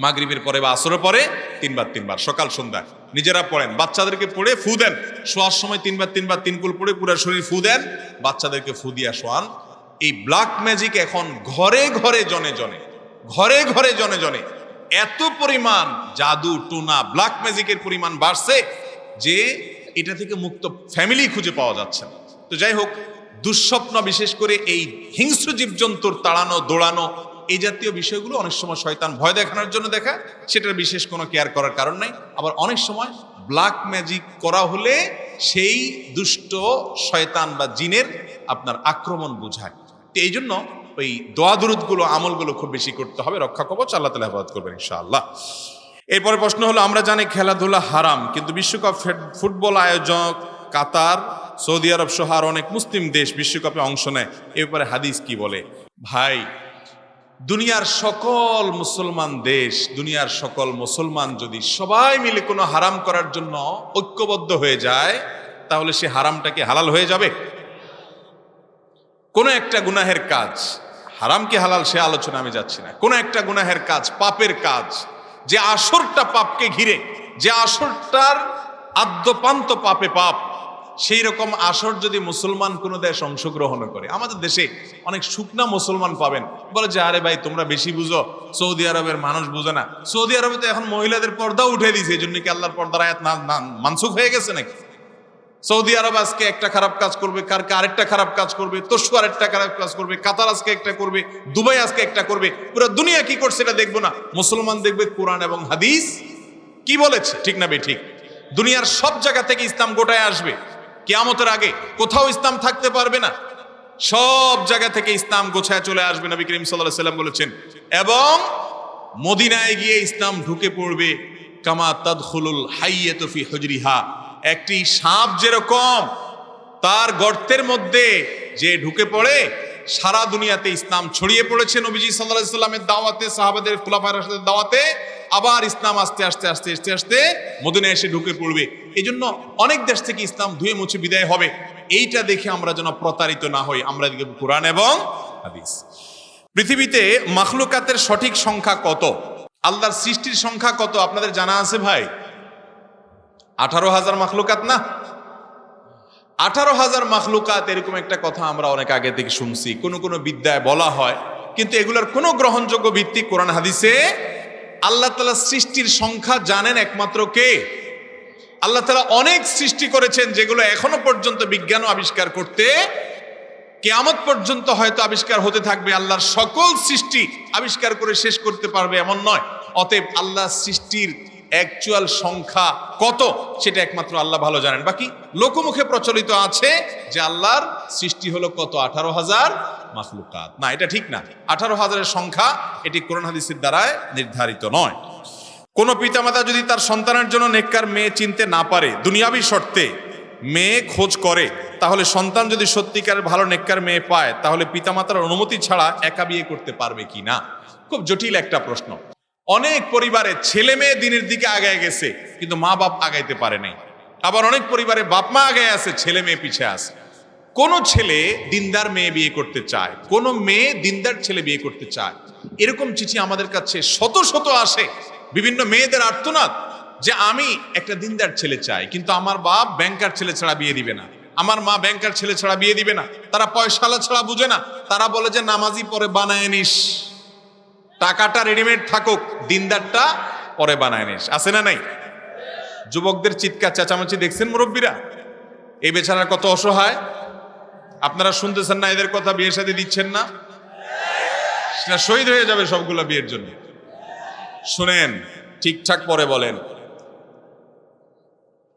মাগরিবের পরে বা আসরের পরে 3বার সকাল সন্ধ্যা নিজেরা পড়েন। বাচ্চাদেরকে পড়ে ফু দেন, শোয়ার সময় 3বার 3 কুল পড়ে পুরো শরীর ফু দেন, বাচ্চাদেরকে ফু দিয়া শোয়ান। এই ব্ল্যাক ম্যাজিক এখন ঘরে ঘরে জনে জনে এত পরিমাণ জাদু টোনা ব্ল্যাক ম্যাজিকের পরিমাণ বাড়ছে যে এটা থেকে মুক্ত ফ্যামিলি খুঁজে পাওয়া যাচ্ছে না। তো যাই হোক, দুঃস্বপ্ন বিশেষ করে এই হিংস্র জীবজন্তুর তাড়ানো দৌড়ানো এই জাতীয় বিষয়গুলো অনেক সময় শয়তান ভয় দেখানোর জন্য দেখায়, সেটার বিশেষ কোনো কেয়ার করার কারণ নাই। আবার অনেক সময় ব্ল্যাক ম্যাজিক করা হলে সেই দুষ্ট শয়তান বা জিনের আপনার আক্রমণ বোঝায়। তো এই জন্য ওই দোয়া দুরুদগুলো আমলগুলো খুব বেশি করতে হবে, রক্ষা কবচ আল্লাহ তাআলা হেফাজত করবেন ইনশাআল্লাহ। এরপরে প্রশ্ন হলো, আমরা জানি খেলাধুলা হারাম, কিন্তু বিশ্বকাপ ফুটবল আয়োজক কাতার, সৌদি আরব সহ আর অনেক মুসলিম দেশ বিশ্বকাপে অংশ নেয়, এ ব্যাপারে হাদিস কি বলে? ভাই, দুনিয়ার সকল মুসলমান দেশ, দুনিয়ার সকল মুসলমান যদি সবাই মিলে কোনো হারাম করার জন্য ঐক্যবদ্ধ হয়ে যায়, তাহলে সে হারামটাকে হালাল হয়ে যাবে? কোনো একটা গুনাহের কাজ, হারাম কি হালাল সে আলোচনা আমি যাচ্ছি না, কোনো একটা গুনাহের কাজ, পাপের কাজ, যে আসরটা পাপকে ঘিরে, যে আসরটার আদ্যপান্ত পাপে পাপ, সেই রকম আসর যদি মুসলমান কোনো দেশ অংশগ্রহণ করে, আমাদের দেশে অনেক শুকনা মুসলমান পাবেন, বলে যে আরে ভাই তোমরা বেশি বুঝো, সৌদি আরবের মানুষ বুঝে না। সৌদি আরবে তো এখন মহিলাদের পর্দাও উঠে দিয়েছে, এই জন্য কি আল্লাহর পর্দার আয়াত মানসুখ হয়ে গেছে নাকি? সৌদি আরব আজকে একটা খারাপ কাজ করবে, কারকে আরেকটা খারাপ কাজ করবে, তসু আরেকটা খারাপ কাজ করবে, কাতার আজকে একটা করবে, দুবাই আজকে একটা করবে, পুরো দুনিয়া কি করছে এটা দেখবো না, মুসলমান দেখবে কোরআন এবং হাদিস কি বলেছে, ঠিক না বে ঠিক? দুনিয়ার সব জায়গা থেকে ইসলাম গোটায় আসবে, কিয়ামতের আগে কোথাও ইসলাম থাকতে পারবে না, সব জায়গা থেকে ইসলাম গোছায় চলে আসবে, নবী করিম সাল্লাল্লাহু আলাইহি সাল্লাম বলেছেন। এবং মদিনায় গিয়ে ইসলাম ঢুকে পড়বে কামা তাদখুলুল হাইয়াতু ফি হুজরিহা, একটি সাপ যেরকম তার গর্তের মধ্যে যে ঢুকে পড়ে, সারা দুনিয়াতে ইসলাম ছড়িয়ে পড়েছে নবীজি সাল্লাল্লাহু আলাইহি সাল্লামের দাওয়াতে, সাহাবাদের খুলাফায়ে রাশিদের দাওয়াতে, আবার ইসলাম আস্তে আস্তে মদিনায় এসে ঢুকে পড়বে। এই জন্য অনেক দেশ থেকে ইসলাম ধুয়ে মুছে বিদায় হবে। এইটা দেখে আমরা যেন প্রতারিত না হই, আমরা দেখব কোরআন এবং হাদিস। পৃথিবীতে মাখলুকাতের সঠিক সংখ্যা কত? আল্লাহর সৃষ্টির সংখ্যা কত আপনাদের জানা আছে ভাই? 18,000 মাখলুকাত না? 18,000 মাখলুকাত, এরকম একটা কথা আমরা অনেক আগে থেকে শুনছি, কোন বিদ্যায় বলা হয়, কিন্তু এগুলোর কোনো গ্রহণযোগ্য ভিত্তি কোরআন হাদিসে? আল্লাহ তাআলা সৃষ্টির সংখ্যা জানেন একমাত্র কে? আল্লাহ তাআলা অনেক সৃষ্টি করেছেন যেগুলো এখনো পর্যন্ত বিজ্ঞানও আবিষ্কার করতে, কিয়ামত পর্যন্ত হয়তো আবিষ্কার হতে থাকবে। আল্লাহর সকল সৃষ্টি আবিষ্কার করে শেষ করতে পারবে এমন নয়। অতএব আল্লাহ সৃষ্টির অ্যাকচুয়াল সংখ্যা কত সেটা একমাত্র আল্লাহ ভালো জানেন। বাকি লোকমুখে প্রচলিত আছে যে আল্লাহর সৃষ্টি হলো কত, 18,000 মাখলুকাত। না, এটা ঠিক না। 18,000-এর সংখ্যা এটি কোরআন হাদিসের দ্বারা নির্ধারিত নয়। কোন পিতামাতা যদি তার সন্তানের জন্য নেককার মেয়ে চিনতে না পারে, দুনিয়াবী শর্তে মেয়ে খোঁজ করে, তাহলে সন্তান যদি সত্যিকার ভালো নেককার মেয়ে পায়, তাহলে পিতামাতার অনুমতি ছাড়া একা বিয়ে করতে পারবে কি না? খুব জটিল একটা প্রশ্ন। অনেক পরিবারে ছেলে মেয়ে দিনের দিকে আগায় গেছে, কিন্তু মা বাপ আগাইতে পারে নাই। আবার অনেক পরিবারে বাপ মা আগায় আছে, ছেলে মেয়ে পিছে আছে। কোন ছেলে দিনদার মেয়ে বিয়ে করতে চায়, কোন মেয়ে দিনদার ছেলে বিয়ে করতে চায়, এরকম চিঠি আমাদের কাছে শত শত আসে। বিভিন্ন মেয়েদের আর্তনাদ যে আমি একটা দিনদার ছেলে চাই, কিন্তু আমার বাপ ব্যাংকার ছেলে ছাড়া বিয়ে দিবে না, আমার মা ব্যাংকার ছেলে ছাড়া বিয়ে দিবে না, তারা পয়সালা ছাড়া বুঝে না, তারা বলে যে নামাজি পরে বানায় নিস, টাকাটা রেডিমেড থাকুক, দিনদারটা পরে বানায় নিস। আছে না নাই? যুবকদের চিৎকার চেঁচামেচি দেখছেন মুরব্বীরা? এই বেচারার কত অসহায়, আপনারা শুনতেছেন না? এদের কথা বিয়ের সাথে দিচ্ছেন না? সেটা শহীদ হয়ে যাবে সবগুলো বিয়ের জন্য। শুনেন, ঠিকঠাক পরে বলেন।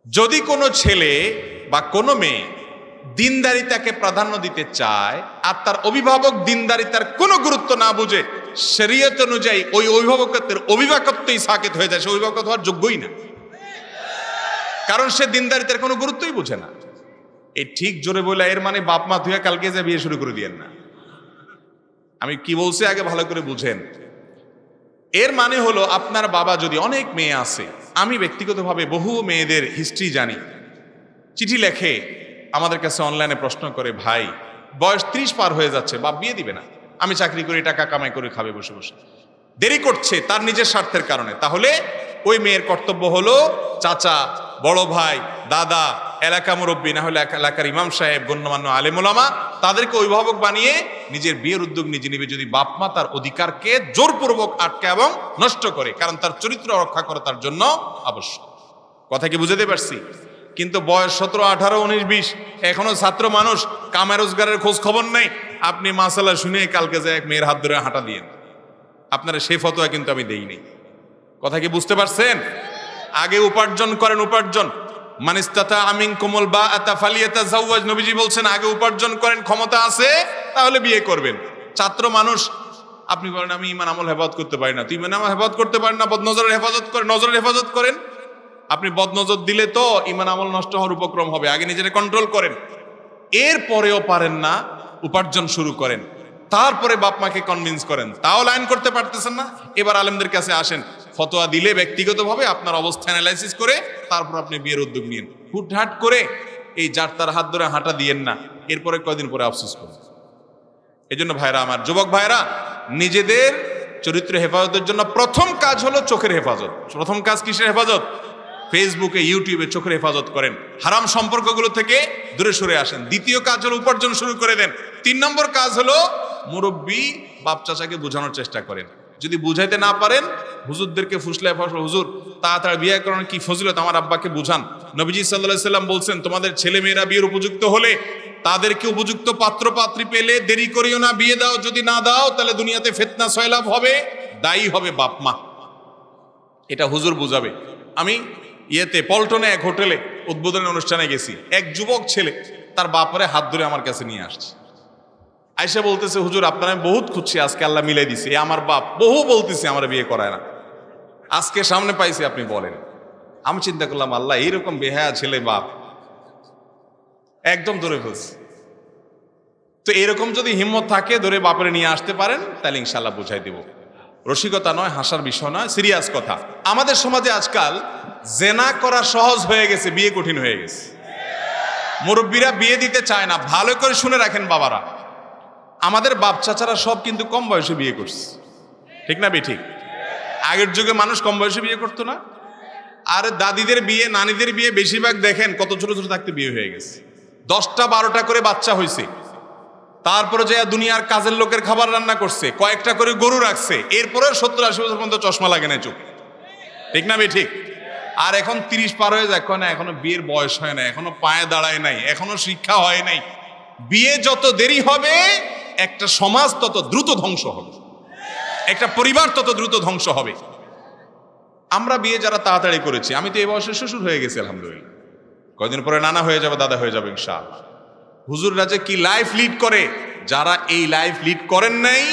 যদি কোনো ছেলে বা কোনো মেয়ে দিনদারিতাকে প্রাধান্য দিতে চায় আর তার অভিভাবক দিনদারিতার কোনো গুরুত্ব না বুঝে শরীয়ত অনুযায়ী ওই অভিভাবকত্বই সাকিত হয়ে যায়, সে অভিভাবক হওয়ার যোগ্যই না, কারণ সে দিনদারিতার কোনো গুরুত্বই বুঝে না। এই ঠিক জোরে বলে এর মানে বাপ মা ধুয়ে কালকে যা বিয়ে শুরু করে দিয়েন না। আমি কি বলছি আগে ভালো করে বুঝেন। এর মানে হলো আপনার বাবা যদি অনেক মেয়ে আছে, আমি ব্যক্তিগতভাবে বহু মেয়েদের হিস্ট্রি জানি, চিঠি লেখে আমাদের কাছে, অনলাইনে প্রশ্ন করে, ভাই বয়স 30 পার হয়ে যাচ্ছে, বাপ বিয়ে দিবে না, আমি চাকরি করি, টাকা কামাই করে খাবে বসে বসে, দেরি করছে তার নিজের স্বার্থের কারণে। তাহলে ওই মেয়ের কর্তব্য হলো চাচা, বড় ভাই, দাদা, এলাকা মুরব্বী, না হলে এলাকার ইমাম সাহেব, গণ্যমান্য আলেম ওলামা, তাদেরকে অভিভাবক বানিয়ে নিজের বিয়ের উদ্যোগ নিজে নিবে, যদি বাপ মা তার অধিকারকে জোরপূর্বক আটকে এবং নষ্ট করে, কারণ তার চরিত্র রক্ষা করা তার জন্য আবশ্যক। কথা কি বুঝাতে পারছি? কিন্তু বয়স 17, 18, 19, 20, এখনো ছাত্র মানুষ, কামে রোজগারের খোঁজ খবর নেই, আপনি মাসালা শুনে কালকে যে এক মেয়ের হাত ধরে হাঁটা দিয়েন, আপনারা সেই ফতোয়া কিন্তু আমি দেই নাই। কথা কি বুঝতে পারছেন? আগে উপার্জন করেন, উপার্জন। মানিস্তাতা আমিন কোমল বা আতা ফালিয়াতা জাওয়াজ, নবীজি বলছেন আগে উপার্জন করেন, ক্ষমতা আছে তাহলে বিয়ে করবেন। ছাত্র মানুষ, আপনি বলেন আমি ইমান আমল হেফাজত করতে পারি না, তুই ইমান আমল হেফাজত করতে পারেন না, বদনজরের হেফাজত করেন, নজরের হেফাজত করেন। আপনি বদনজর দিলে তো ইমান আমল নষ্ট হওয়ার উপক্রম হবে, আগে নিজেকে কন্ট্রোল করেন। এরপরেও পারেন না, উপার্জন শুরু করেন, তারপরে বাপ মাকে কনভিন্স করেন, তাও লাইন করতে পারতেছেন না, এবার আলেমদের কাছে আসেন, ফতোয়া দিলে ব্যক্তিগতভাবে আপনার অবস্থা অ্যানালাইসিস করে তারপর আপনি বিয়ের উদ্যোগ নিন। হুটহাট করে এই যার তার হাত ধরে হাঁটা দিয়েন না, এরপরে কয়দিন পরে আফসোস করুন। এই জন্য ভাইরা আমার, যুবক ভাইরা, নিজেদের চরিত্র হেফাজতের জন্য প্রথম কাজ হলো চোখের হেফাজত। প্রথম কাজ কিসের হেফাজত? ফেসবুকে, ইউটিউবে চোখের হেফাজত করেন, হারাম সম্পর্কগুলো থেকে দূরে সরে আসেন। দ্বিতীয় কাজ হলো উপার্জন শুরু করে দেন। 3 নম্বর কাজ হলো মুরব্বী বাপ চাচাকে বোঝানোর চেষ্টা করেন। যদি বুঝাইতে না পারেন, হুজুরদেরকে ফুসলায় ফসল, হুজুর তাড়াতাড়ি বিয়ে করার কি ফজিলত, আমার আব্বাকে বুঝান। নবীজি সাল্লাল্লাহু আলাইহি সাল্লাম বলছেন, তোমাদের ছেলে মেয়েরা বিয়ের উপযুক্ত হলে তাদেরকে উপযুক্ত পাত্র পাত্রী পেলে দেরি করিও না, বিয়ে দাও। যদি না দাও তাহলে দুনিয়াতে ফিতনা সয়লাভ হবে, দায়ী হবে বাপ মা। এটা হুজুর বুঝাবে। আমি পল্টনে এক হোটেলে উদ্বোধনের অনুষ্ঠানে গেছি, এক যুবক ছেলে তার বাপরে হাত ধরে আমার কাছে নিয়ে আসছে, আয়সা বলতেছে, হুজুর আপনার আমি বহুত খুঁজছি, আজকে আল্লাহ মিলাই দিছে, আমার বাপ বহু বলতেছে আমার বিয়ে করায় না, আজকে সামনে পাইছি, আপনি বলেন। আমি চিন্তা করলাম, আল্লাহ এইরকম বেহায়া ছেলে বাপ একদম ধরে ফেলছে। তো এরকম যদি হিম্মত থাকে ধরে বাপরে নিয়ে আসতে পারেন, তাহলে ইনশাল্লাহ বুঝাই দিব। রসিকতা নয়, হাসার বিষয় নয়, সিরিয়াস কথা। আমাদের সমাজে আজকাল জেনা করা সহজ হয়ে গেছে, বিয়ে কঠিন হয়ে গেছে। মুরব্বীরা বিয়ে দিতে চায় না। ভালো করে শুনে রাখেন বাবারা, আমাদের বাপ চাচারা সব কিন্তু কম বয়সে বিয়ে করছে, ঠিক না বে ঠিক? আগের যুগে মানুষ কম বয়সে বিয়ে করতো না। আর দাদিদের বিয়ে, নানিদের বিয়ে বেশিরভাগ দেখেন কত ছোট ছোট থাকতে বিয়ে হয়ে গেছে, 10টা 12টা করে বাচ্চা হয়েছে। তারপরে যে দুনিয়ার কাজের লোকের খাবার রান্না করছে, কয়েকটা করে গরু রাখছে, এরপরে 70-80 বছর পর্যন্ত চশমা লাগে না চোখ, ঠিক না বে ঠিক? আর এখন 30 পার হয়ে যায়, না এখনো বিয়ের বয়স হয় না, এখনো পায়ে দাঁড়ায় নাই, এখনো শিক্ষা হয় নাই। বিয়ে যত দেরি হবে একটা সমাজ তত দ্রুত ধ্বংস হবে, একটা পরিবার তত দ্রুত ধ্বংস হবে। আমরা বিয়ে যারা তাড়াতাড়ি করেছি, আমি তো এই বয়সে শ্বশুর হয়ে গেছি আলহামদুলিল্লাহ, কয়দিন পরে নানা হয়ে যাবে, দাদা হয়ে যাবে ইনশাআল্লাহ। হুজুররা যে কি লাইফ লিড করে, যারা এই লাইফ লিড করেন নাই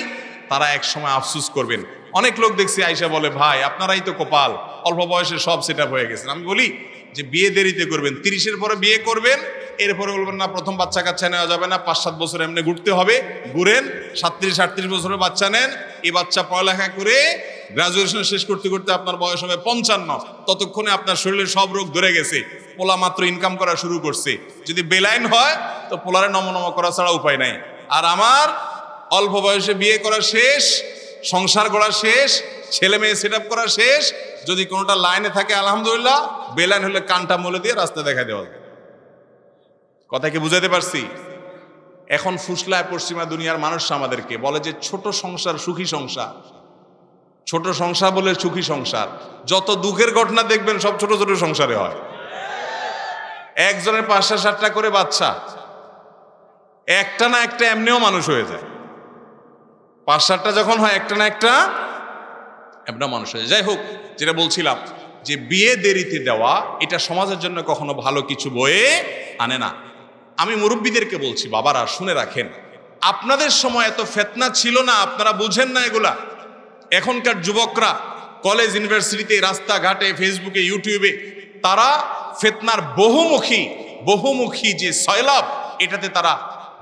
তারা এক সময় আফসোস করবেন। অনেক লোক দেখছি আইসা বলে, ভাই আপনারাই তো কপাল, অল্প বয়সে সব সেট আপ হয়ে গেছেন। আমি বলি যে বিয়ে দেরিতে করবেন, 30-এর পরে বিয়ে করবেন, এরপরে বলবেন না প্রথম বাচ্চা কাচ্চা নেওয়া যাবে না, 5-7 বছর এমনি ঘুরতে হবে, ঘুরেন, 37-38 বছরের বাচ্চা নেন। এই বাচ্চা পড়ালেখা করে গ্রাজুয়েশন শেষ করতে করতে আপনার বয়স হবে 55, ততক্ষণে আপনার শরীরে সব রোগ ধরে গেছে, পোলা মাত্র ইনকাম করা শুরু করছে। যদি বেলাইন হয় তো পোলারে নমনম করা ছাড়া উপায় নাই। আর আমার অল্প বয়সে বিয়ে করা শেষ, সংসার গড়া শেষ, ছেলে মেয়ে সেট আপ করা শেষ, যদি কোনোটা লাইনে থাকে আলহামদুলিল্লাহ, বেলাইন হলে কানটা মলে দিয়ে রাস্তা দেখা দেওয়া। কথা কি বুঝাতে পারছি? এখন ফুসলায় পশ্চিমা দুনিয়ার মানুষ আমাদেরকে বলে যে ছোট সংসার সুখী সংসার, ছোট সংসার বলে সুখী সংসার। যত দুঃখের ঘটনা দেখবেন সব ছোট ছোট সংসারে হয়। একজনের 5-7টা করে বাচ্চা, একটা না একটা এমনিও মানুষ হয়ে যায়। 5-7টা যখন হয়, একটা না একটা এমনি মানুষ হয়ে যায়। যাই হোক, যেটা বলছিলাম যে বিয়ে দেরিতে দেওয়া এটা সমাজের জন্য কখনো ভালো কিছু বয়ে আনে না। আমি মুরব্বীদেরকে বলছি, বাবারা শুনে রাখেন, আপনাদের সময় এত ফিতনা ছিল না, আপনারা বুঝেন না এগুলা। এখনকার যুবকরা কলেজ ইউনিভার্সিটিতে, রাস্তাঘাটে, ফেসবুকে, ইউটিউবে তারা ফিতনার বহুমুখী যে সয়লাব, এটাতে তারা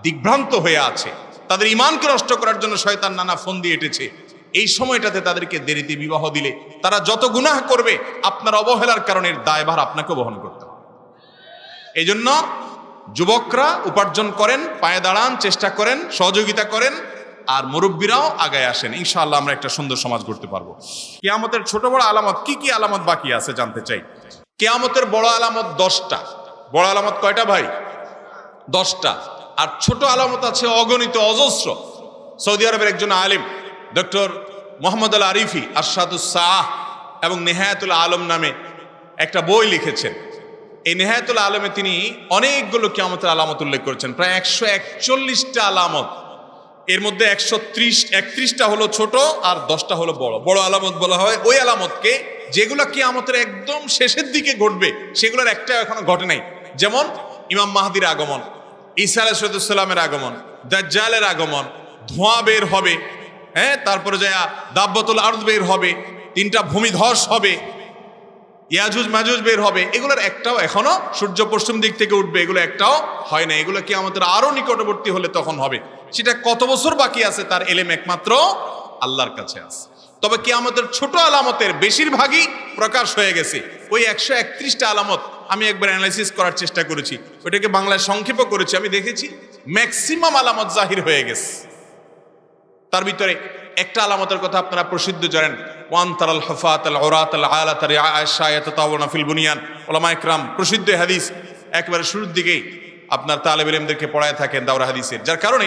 দিগ্ভ্রান্ত হয়ে আছে। তাদের ঈমানকে নষ্ট করার জন্য শয়তান নানা ফোন দিয়ে এঁটেছে। এই সময়টাতে তাদেরকে দেরিতে বিবাহ দিলে তারা যত গুনাহ করবে, আপনার অবহেলার কারণে দায়ভার আপনাকে বহন করতে হবে। এই জন্য যুবকরা উপার্জন করেন, পায়ে দাঁড়ান, চেষ্টা করেন, সহযোগিতা করেন, আর মুরব্বীরাও আগায় আসেন। ইনশাআল্লাহ আমরা একটা সুন্দর সমাজ গড়তে পারবো। কিয়ামতের ছোট বড় আলামত কি কি আলামত বাকি আছে জানতে চাই। কিয়ামতের বড় আলামত 10টা। বড় আলামত কয়টা ভাই? 10টা। আর ছোট আলামত আছে অগণিত, অজস্র। সৌদি আরবের একজন আলিম ডক্টর মোহাম্মদ আল আরিফি আরশাদুস সাহ এবং নেহায়াতুল আলম নামে একটা বই লিখেছেন। এই নেহায়াতুল আলমে তিনি অনেকগুলো কিয়ামতের আলামত উল্লেখ করেছেন, প্রায় 141টা আলামত। এর মধ্যে 131টা হলো ছোট আর 10টা হলো বড়। বড় আলামত বলা হয় ওই আলামতকে যেগুলো কিয়ামতের একদম শেষের দিকে ঘটবে, সেগুলোর একটাও এখনো ঘটে নাই। যেমন ইমাম মাহদির আগমন, ঈসা আলাইহিস সালামের আগমন, দাজ্জালের আগমন, ধোঁয়া বের হবে, তারপরে যায় দাব্বাতুল আরদ বের হবে, 3টা ভূমিধস হবে, ইয়াজুজ মাজুজ বের হবে। এগুলোর একটাও এখনো, সূর্য পশ্চিম দিক থেকে উঠবে, এগুলো একটাও হয় না। এগুলো কিয়ামতের আরো নিকটবর্তী হলে তখন হবে। সেটা কত বছর বাকি আছে তার এলেম একমাত্র আল্লাহর কাছে আছে। তবে কিয়ামতের ছোট আলামতের বেশিরভাগই প্রকাশ হয়ে গেছে। ওই 131টা আলামত আমি একবার অ্যানালাইসিস করার চেষ্টা করেছি, ওইটাকে বাংলায় সংক্ষেপ করেছি। আমি দেখেছি ম্যাক্সিমাম আলামত জাহির হয়ে গেছে। তার ভিতরে একটা আলামতের কথা আপনারা প্রসিদ্ধ জানেন, ওয়ান তারাল হুফাত আল উরাত আল আলাত আয়েশা ইয়াতাতাওয়ানা ফিল বুনিয়ান। উলামা ইকরাম প্রসিদ্ধ হাদিস একেবারে শুরুর দিকেই আপনার তালেবে ইলমদেরকে পড়ায় থাকেন দাওরা হাদিসের। যার কারণে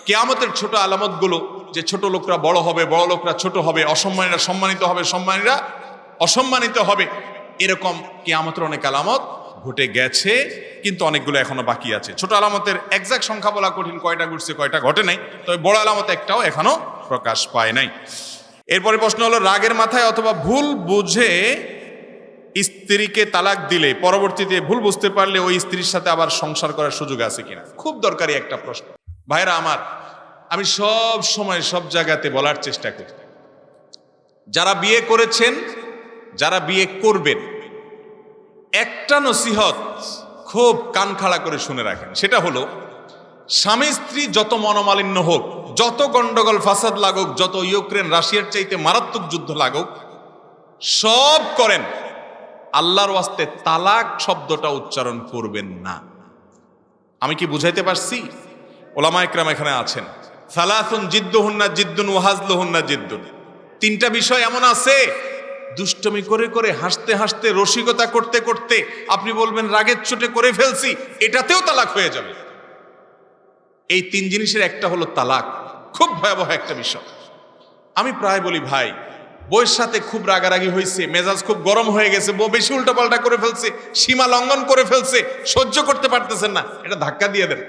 কিয়ামতের ছোট আলামতগুলো, যে ছোট লোকরা বড় হবে, বড় লোকরা ছোট হবে, অসম্মানীরা সম্মানিত হবে, সম্মানীরা অসম্মানিত হবে, এরকম কিয়ামতের অনেক আলামত ঘটে গেছে, কিন্তু অনেকগুলো এখনো বাকি আছে। ছোট আলামতের এক্সাক্ট সংখ্যা বলা কঠিন, কয়টা ঘটছে কয়টা ঘটে নাই। তবে বড় আলামত একটাও এখনো প্রকাশ পায় নাই। এরপরে প্রশ্ন হলো, রাগের মাথায় অথবা ভুল বুঝে স্ত্রীকে তালাক দিলে পরবর্তীতে ভুল বুঝতে পারলে ওই স্ত্রীর সাথে আবার সংসার করার সুযোগ আছে কিনা? খুব দরকারি একটা প্রশ্ন ভাইরা আমার। আমি সব সময় সব জায়গাতে বলার চেষ্টা করি, যারা বিয়ে করেছেন, যারা বিয়ে করবেন, একটা নসিহত খুব কান খাড়া করে শুনে রাখেন। সেটা হলো, স্বামী স্ত্রী যত মনোমালিন্য হোক, যত গন্ডগোল ফাসাদ লাগুক, যত ইউক্রেন রাশিয়ার চাইতে মারাত্মক যুদ্ধ লাগুক, সব করেন, আল্লাহর ওয়াস্তে তালাক শব্দটা উচ্চারণ করবেন না। আমি কি বুঝাইতে পারছি? ওলামা ইকরাম এখানে আছেন। সালাসুন জিদ্দুহুন্না জিদ্দুন ওয়া হাজলুহুন্না জিদ্দুন। 3টা বিষয় এমন আছে, দুষ্টমি করে করে, হাসতে হাসতে, রসিকতা করতে করতে আপনি বলবেন রাগের চোটে করে ফেলছি, এটাতেও তালাক হয়ে যাবে। এই 3 জিনিসের একটা হলো তালাক। খুব ভয়াবহ একটা বিষয়। আমি প্রায় বলি, ভাই বউয়ের সাথে খুব রাগারাগি হয়েছে, মেজাজ খুব গরম হয়ে গেছে, বউ বেশি উল্টাপাল্টা করে ফেলছে, সীমা লঙ্ঘন করে ফেলছে, সহ্য করতে পারতেছেন না, এটা ধাক্কা দিয়ে দেন,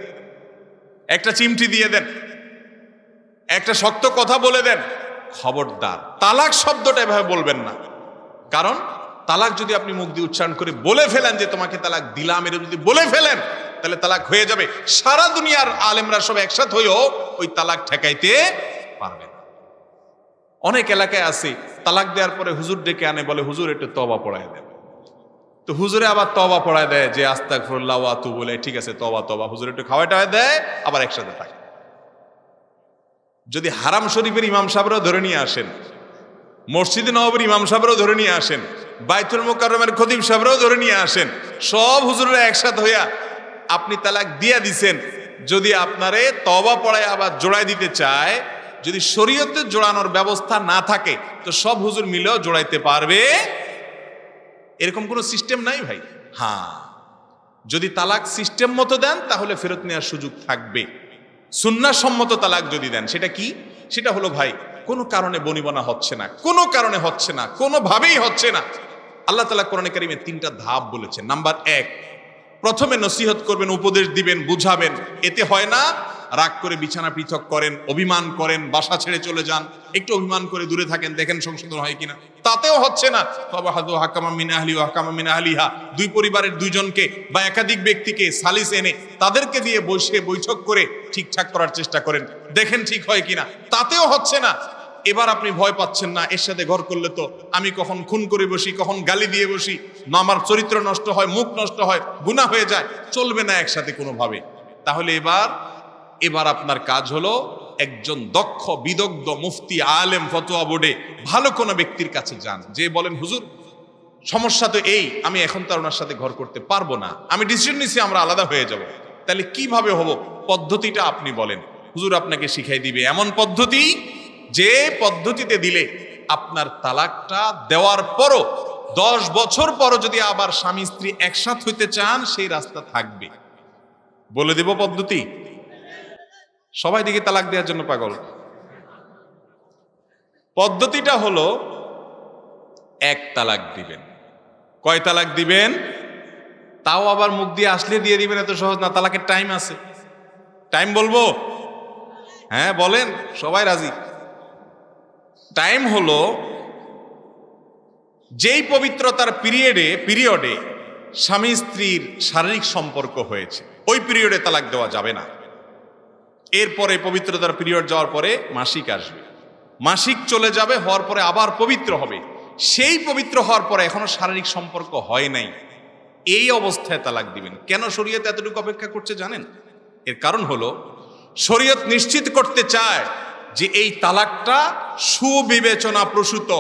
একটা চিমটি দিয়ে দেন, একটা শক্ত কথা বলে দেন। খবরদার তালাক শব্দটা এভাবে বলবেন না। কারণ তালাক যদি আপনি মুখ দিয়ে উচ্চারণ করে বলে ফেলেন যে তোমাকে তালাক দিলাম, এটা যদি বলে ফেলেন তাহলে তালাক হয়ে যাবে। সারা দুনিয়ার আলেমরা সব একসাথে হয়েও ওই তালাক ঠেকাইতে পারবে না। অনেক এলাকায় আছে, তালাক দেওয়ার পরে হুজুর ডেকে আনে, বলে হুজুর একটু তওবা পড়ায় দেন। তো হুজুরে আবার তওবা পড়ায় দেয়, যে আস্তাগফিরুল্লাহ ওয়া আতুবু ইলাইহি, ঠিক আছে তওবা তওবা, হুজুর একটু খাওয়াই টাওয়াই দেয়, আবার একসাথে থাকে। যদি হারাম শরীফের ইমাম সাহেবরাও ধরে নিয়ে আসেন, মসজিদে নববীর ইমাম সাহেবরাও ধরে নিয়ে আসেন, বাইতুল মুকাররমের খতিব সাহেবরাও ধরে নিয়ে আসেন, সব হুজুররা একসাথে হইয়া আপনি তালাক দিয়া দিছেন, যদি আপনারে তওবা পড়ায় আবার জোড়াই দিতে চায়, যদি শরীয়তে জোড়ানোর ব্যবস্থা না থাকে, তো সব হুজুর মিলেও জোড়াইতে পারবে, এরকম কোনো সিস্টেম নাই ভাই। হ্যাঁ, যদি তালাক সিস্টেম মতো দেন তাহলে ফেরত নেওয়ার সুযোগ থাকবে। সুন্নাহ সম্মত তালাক যদি দেন, সেটা কি? সেটা হলো, ভাই কোনো কারণে বনিবনা হচ্ছে না, কোনো কারণে হচ্ছে না, কোনোভাবেই হচ্ছে না, আল্লাহ তাআলা কোরআনে কারীমে 3টা ধাপ বলেছেন। নাম্বার 1, প্রথমে নসিহত করবেন, উপদেশ দিবেন, বুঝাবেন, এতে হয় না, রাগ করে বিছানা পৃথক করেন, অভিমান করেন, বাসা ছেড়ে চলে যান, একটু অভিমান করে দূরে থাকেন, দেখেন সংশোধন হয় কিনা, তাতেও হচ্ছে না, ফাবাহাদু হাকামান মিন আহলি ওয়া হাকামান মিন আহলিহা, দুই পরিবারের দুইজনকে বা একাধিক ব্যক্তিকে সালিস এনে তাদেরকে দিয়ে বসে বৈঠক করে ঠিকঠাক করার চেষ্টা করেন, দেখেন ঠিক হয় কিনা, তাতেও হচ্ছে না। এবার আপনি ভয় পাচ্ছেন না, এর সাথে ঘর করলে তো আমি কখন খুন করে বসি, কখন গালি দিয়ে বসি, না আমার চরিত্র নষ্ট হয়, মুখ নষ্ট হয়, গুনাহ হয়ে যায়, চলবে না একসাথে কোনোভাবে। তাহলে এবার আপনার কাজ হলো একজন দক্ষ বিদগ্ধ মুফতি আলেম ফতোয়া বোর্ডে ভালো কোনো ব্যক্তির কাছে যান, যে বলেন হুজুর সমস্যা তো এই, আমি এখন তো ওনার সাথে ঘর করতে পারবো না, আমি ডিসিশন নিছি আমরা আলাদা হয়ে যাব, তাহলে কিভাবে হবো, পদ্ধতিটা আপনি বলেন। হুজুর আপনাকে শিখাই দিবে এমন পদ্ধতি যে পদ্ধতিতে দিলে আপনার তালাকটা দেওয়ার পরও 10 বছর পরও যদি আবার স্বামী স্ত্রী একসাথে হইতে চান সেই রাস্তা থাকবে। বলে দেব পদ্ধতি। সবাই দিকে তালাক দেওয়ার জন্য পাগল। পদ্ধতিটা হলো 1 তালাক দিবেন। কয় তালাক দিবেন? তাও আবার মুখ দিয়ে আসলে দিয়ে দিবেন, এত সহজ না, তালাকের টাইম আছে। টাইম বলবো? হ্যাঁ বলেন, সবাই রাজি। টাইম হলো যেই পবিত্রতার পিরিয়ডে স্বামী স্ত্রীর শারীরিক সম্পর্ক হয়েছে, ওই পিরিয়ডে তালাক দেওয়া যাবে না। এরপরে পবিত্রতার পিরিয়ড যাওয়ার পরে মাসিক আসবে, মাসিক চলে যাবে, হওয়ার পরে আবার পবিত্র হবে, সেই পবিত্র হওয়ার পরে এখনো শারীরিক সম্পর্ক হয় নাই, এই অবস্থায় তালাক দিবেন। কেন শরীয়ত এতটুকু অপেক্ষা করছে জানেন? এর কারণ হলো শরীয়ত নিশ্চিত করতে চায় যে এই তালাকটা সুবিবেচনা প্রসূত,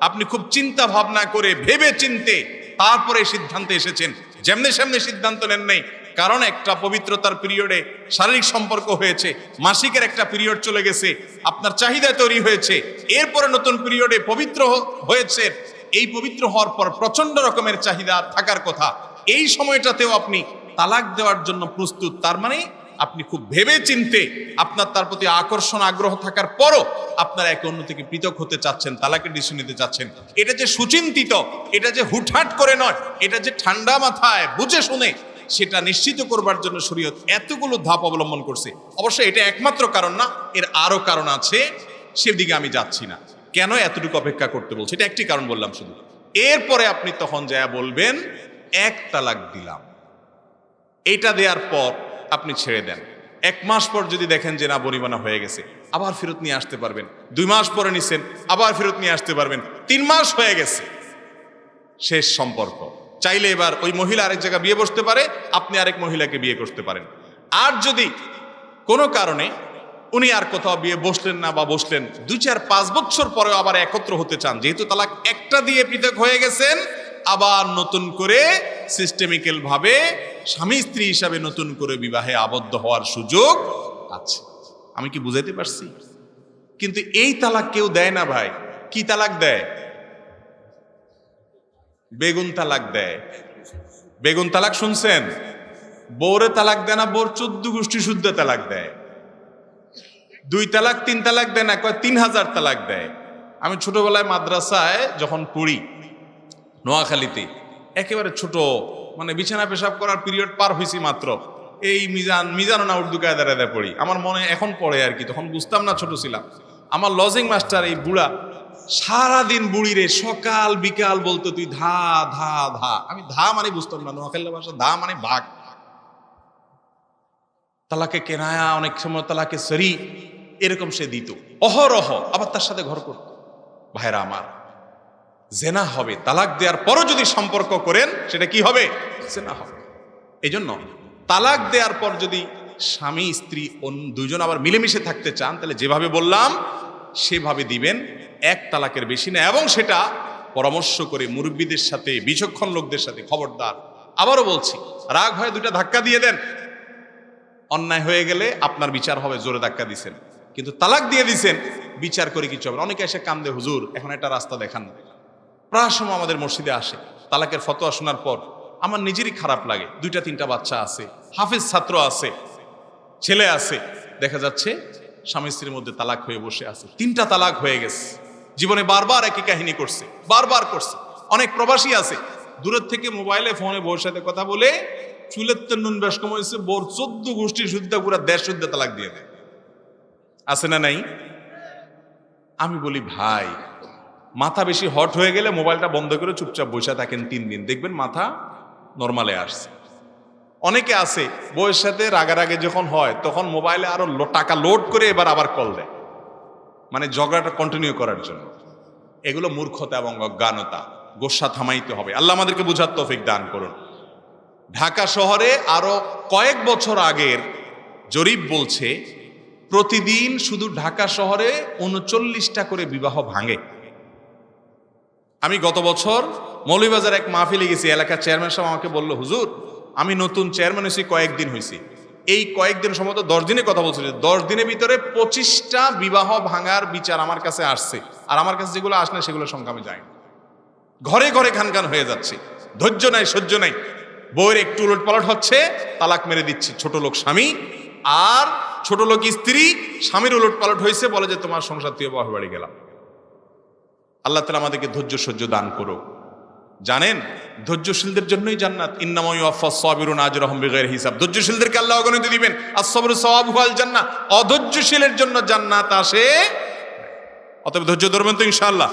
আপনি খুব চিন্তা ভাবনা করে ভেবে চিনতে তারপরে সিদ্ধান্তে এসেছেন, যেমনি সেমনি সিদ্ধান্ত নেন নাই। কারণ একটা পবিত্রতার পিরিয়ডে শারীরিক সম্পর্ক হয়েছে, মাসিকের একটা পিরিয়ড চলে গেছে, আপনার চাহিদা তৈরি হয়েছে, এরপরে নতুন পিরিয়ডে পবিত্র হয়েছে, এই পবিত্র হওয়ার পর প্রচন্ড রকমের চাহিদা থাকার কথা, এই সময়টাতেও আপনি তালাক দেওয়ার জন্য প্রস্তুত, তার মানে আপনি খুব ভেবে চিনতে আপনার তার প্রতি আকর্ষণ আগ্রহ থাকার পরও আপনারা একে অন্য থেকে পৃথক হতে চাচ্ছেন, তালাকের ডিসিশন নিতে চাচ্ছেন। এটা যে সুচিন্তিত, এটা যে হুটহাট করে নয়, এটা যে ঠান্ডা মাথায় বুঝে শুনে, সেটা নিশ্চিত করবার জন্য শরীয়ত এতগুলো ধাপ অবলম্বন করছে। অবশ্যই এটা একমাত্র কারণ না, এর আরো কারণ আছে, সেদিকে আমি যাচ্ছি না। কেন এতটুকু অপেক্ষা করতে বলছে, এটা একটি কারণ বললাম শুধু। এরপরে আপনি তখন যা বলবেন 1 তালাক দিলাম, এইটা দেওয়ার পর আপনি ছেড়ে দেন। 1 মাস পর যদি দেখেন যে না বনিবনা হয়ে গেছে, আবার ফেরত নিয়ে আসতে পারবেন। 2 মাস পরে নিছেন, আবার ফেরত নিয়ে আসতে পারবেন। 3 মাস হয়ে গেছে, শেষ সম্পর্ক, চাইলে এবার ওই মহিলা আরেক জায়গায় বিয়ে বসতে পারে, আপনি আরেক মহিলাকে বিয়ে করতে পারেন। আর যদি কোনো কারণে উনি আর কোথাও বিয়ে বসলেন না বা বসলেন, 2, 4, 5 বছর পরেও আবার একত্র হতে চান, যেহেতু তালাক একটা দিয়ে পৃথক হয়ে গেছেন, আবার নতুন করে সিস্টেমিক্যাল ভাবে স্বামী স্ত্রী হিসাবে নতুন করে বিবাহে আবদ্ধ হওয়ার সুযোগ আছে। আমি কি বুঝাইতে পারছি? কিন্তু এই তালাক কেউ দেয় না ভাই। কি তালাক দেয়? বেগুন তালাক দেয়। বেগুন তালাক শুনছেন? বউরে তালাক দেয় না, বউর 14 গোষ্ঠী শুদ্ধ তালাক দেয়। 2 তালাক 3 তালাক দেয় না, কয় 3000 তালাক দেয়। আমি ছোটবেলায় মাদ্রাসায় যখন পড়ি নোয়াখালীতে, একেবারে ছোট, মানে বিছানা পেশাব করার পিরিয়ড পার হয়েছি মাত্র, এই মিজানো না উর্দু কায়দায় পড়ি, আমার মনে এখন পড়ে আর কি, তখন বুঝতাম না, ছোট ছিলাম। আমার লজিং মাস্টার এই বুড়া সারাদিন বুড়ি রে সকাল বিকাল বলতো তুই ধা ধা ধা। আমি ধা মানে বুঝতাম না, নোয়াখালী ভাষা ধা মানে ভাগ। তালাকে কেনায়া, অনেক সময় তালাকে সরি, এরকম সে দিত অহরহ, আবার তার সাথে ঘর করত। ভাইরা আমার, জেনা হবে। তালাক দেওয়ার পরও যদি সম্পর্ক করেন, সেটা কি হবে? জেনা হবে। এই জন্য তালাক দেওয়ার পর যদি স্বামী স্ত্রী দুজন আবার মিলেমিশে থাকতে চান, তাহলে যেভাবে বললাম সেভাবে দিবেন, 1 তালাকের বেশি না। এবং সেটা পরামর্শ করে মুরব্বীদের সাথে, বিচক্ষণ লোকদের সাথে। খবরদার, আবারও বলছি, রাগ হয়ে 2টা ধাক্কা দিয়ে দেন, অন্যায় হয়ে গেলে আপনার বিচার হবে, জোরে ধাক্কা দিছেন। কিন্তু তালাক দিয়ে দিছেন, বিচার করে কিছু হবে না। অনেকে এসে কান্দে, হুজুর এখন একটা রাস্তা দেখান। প্রায় সময় আমাদের মসজিদে আসে, তালাকের ফতোয়া শোনার পর আমার নিজেরই খারাপ লাগে। 2টা 3টা বাচ্চা আছে, হাফেজ ছাত্র আছে, ছেলে আছে, দেখা যাচ্ছে স্বামী স্ত্রীর মধ্যে তালাক হয়ে বসে আছে। 3টা তালাক হয়ে গেছে, জীবনে বারবার একই কাহিনী করছে, বারবার করছে। অনেক প্রবাসী আছে, দূরের থেকে মোবাইলে ফোনে বউর সাথে কথা বলে চুলের তো নুন বেশ কম হয়েছে, বোর 14 গোষ্ঠীর শুদ্ধা পুরা 1.5 শুদ্ধা তালাক দিয়ে দেয়। আছে না নাই? আমি বলি ভাই, মাথা বেশি হট হয়ে গেলে মোবাইলটা বন্ধ করে চুপচাপ বসে থাকেন 3 দিন, দেখবেন মাথা নর্মালে আসছে। অনেকে আছে বউয়ের সাথে রাগারাগে যখন হয় তখন মোবাইলে আরো টাকা লোড করে এবার আবার কল দেয়, মানে ঝগড়াটা কন্টিনিউ করার জন্য। এগুলো মূর্খতা এবং অজ্ঞানতা। গোসা থামাইতে হবে। আল্লাহ আমাদেরকে বুঝার তৌফিক দান করুন। ঢাকা শহরে আরো কয়েক বছর আগের জরিপ বলছে প্রতিদিন শুধু ঢাকা শহরে 39টা করে বিবাহ ভাঙে। আমি গত বছর মৌলভীবাজার এক মাহফিলে গেছি, এলাকার চেয়ারম্যান সাহেব আমাকে বলল, হুজুর আমি নতুন চেয়ারম্যান হয়েছি কয়েকদিন হয়েছি, এই কয়েকদিন সম্ভবত 10 দিনের কথা বলছিল, 10 দিনের ভিতরে 25টা বিবাহ ভাঙার বিচার আমার কাছে আসছে। আর আমার কাছে যেগুলো আসলে সেগুলোর সংখ্যা আমি জানি। ঘরে ঘরে খানখান হয়ে যাচ্ছে, ধৈর্য নাই, সহ্য নাই। বউয়ের একটু উলটপালট হচ্ছে, তালাক মেরে দিচ্ছে ছোট লোক স্বামী, আর ছোট লোক স্ত্রী স্বামীর উলটপালট হয়েছে, বলে যে তোমার সংসার থেকে বাপের বাড়ি গেলাম। আল্লাহ তাআলা আমাদেরকে ধৈর্য সহ্য দান করো। জানেন, ধৈর্যশীলদের জন্যই জান্নাত। ইন্নামা ইউওয়াফাস সাবিরুনা আজরাহুম বিগাইরি হিসাব। ধৈর্যশীলদেরকে আল্লাহ অগণিত দিবেন। আস-সাবরু সাওয়াবুহু আল জান্নাহ। অধৈর্যশীলের জন্য জান্নাত আসে। অতএব ধৈর্য ধরবেন তো ইনশাআল্লাহ।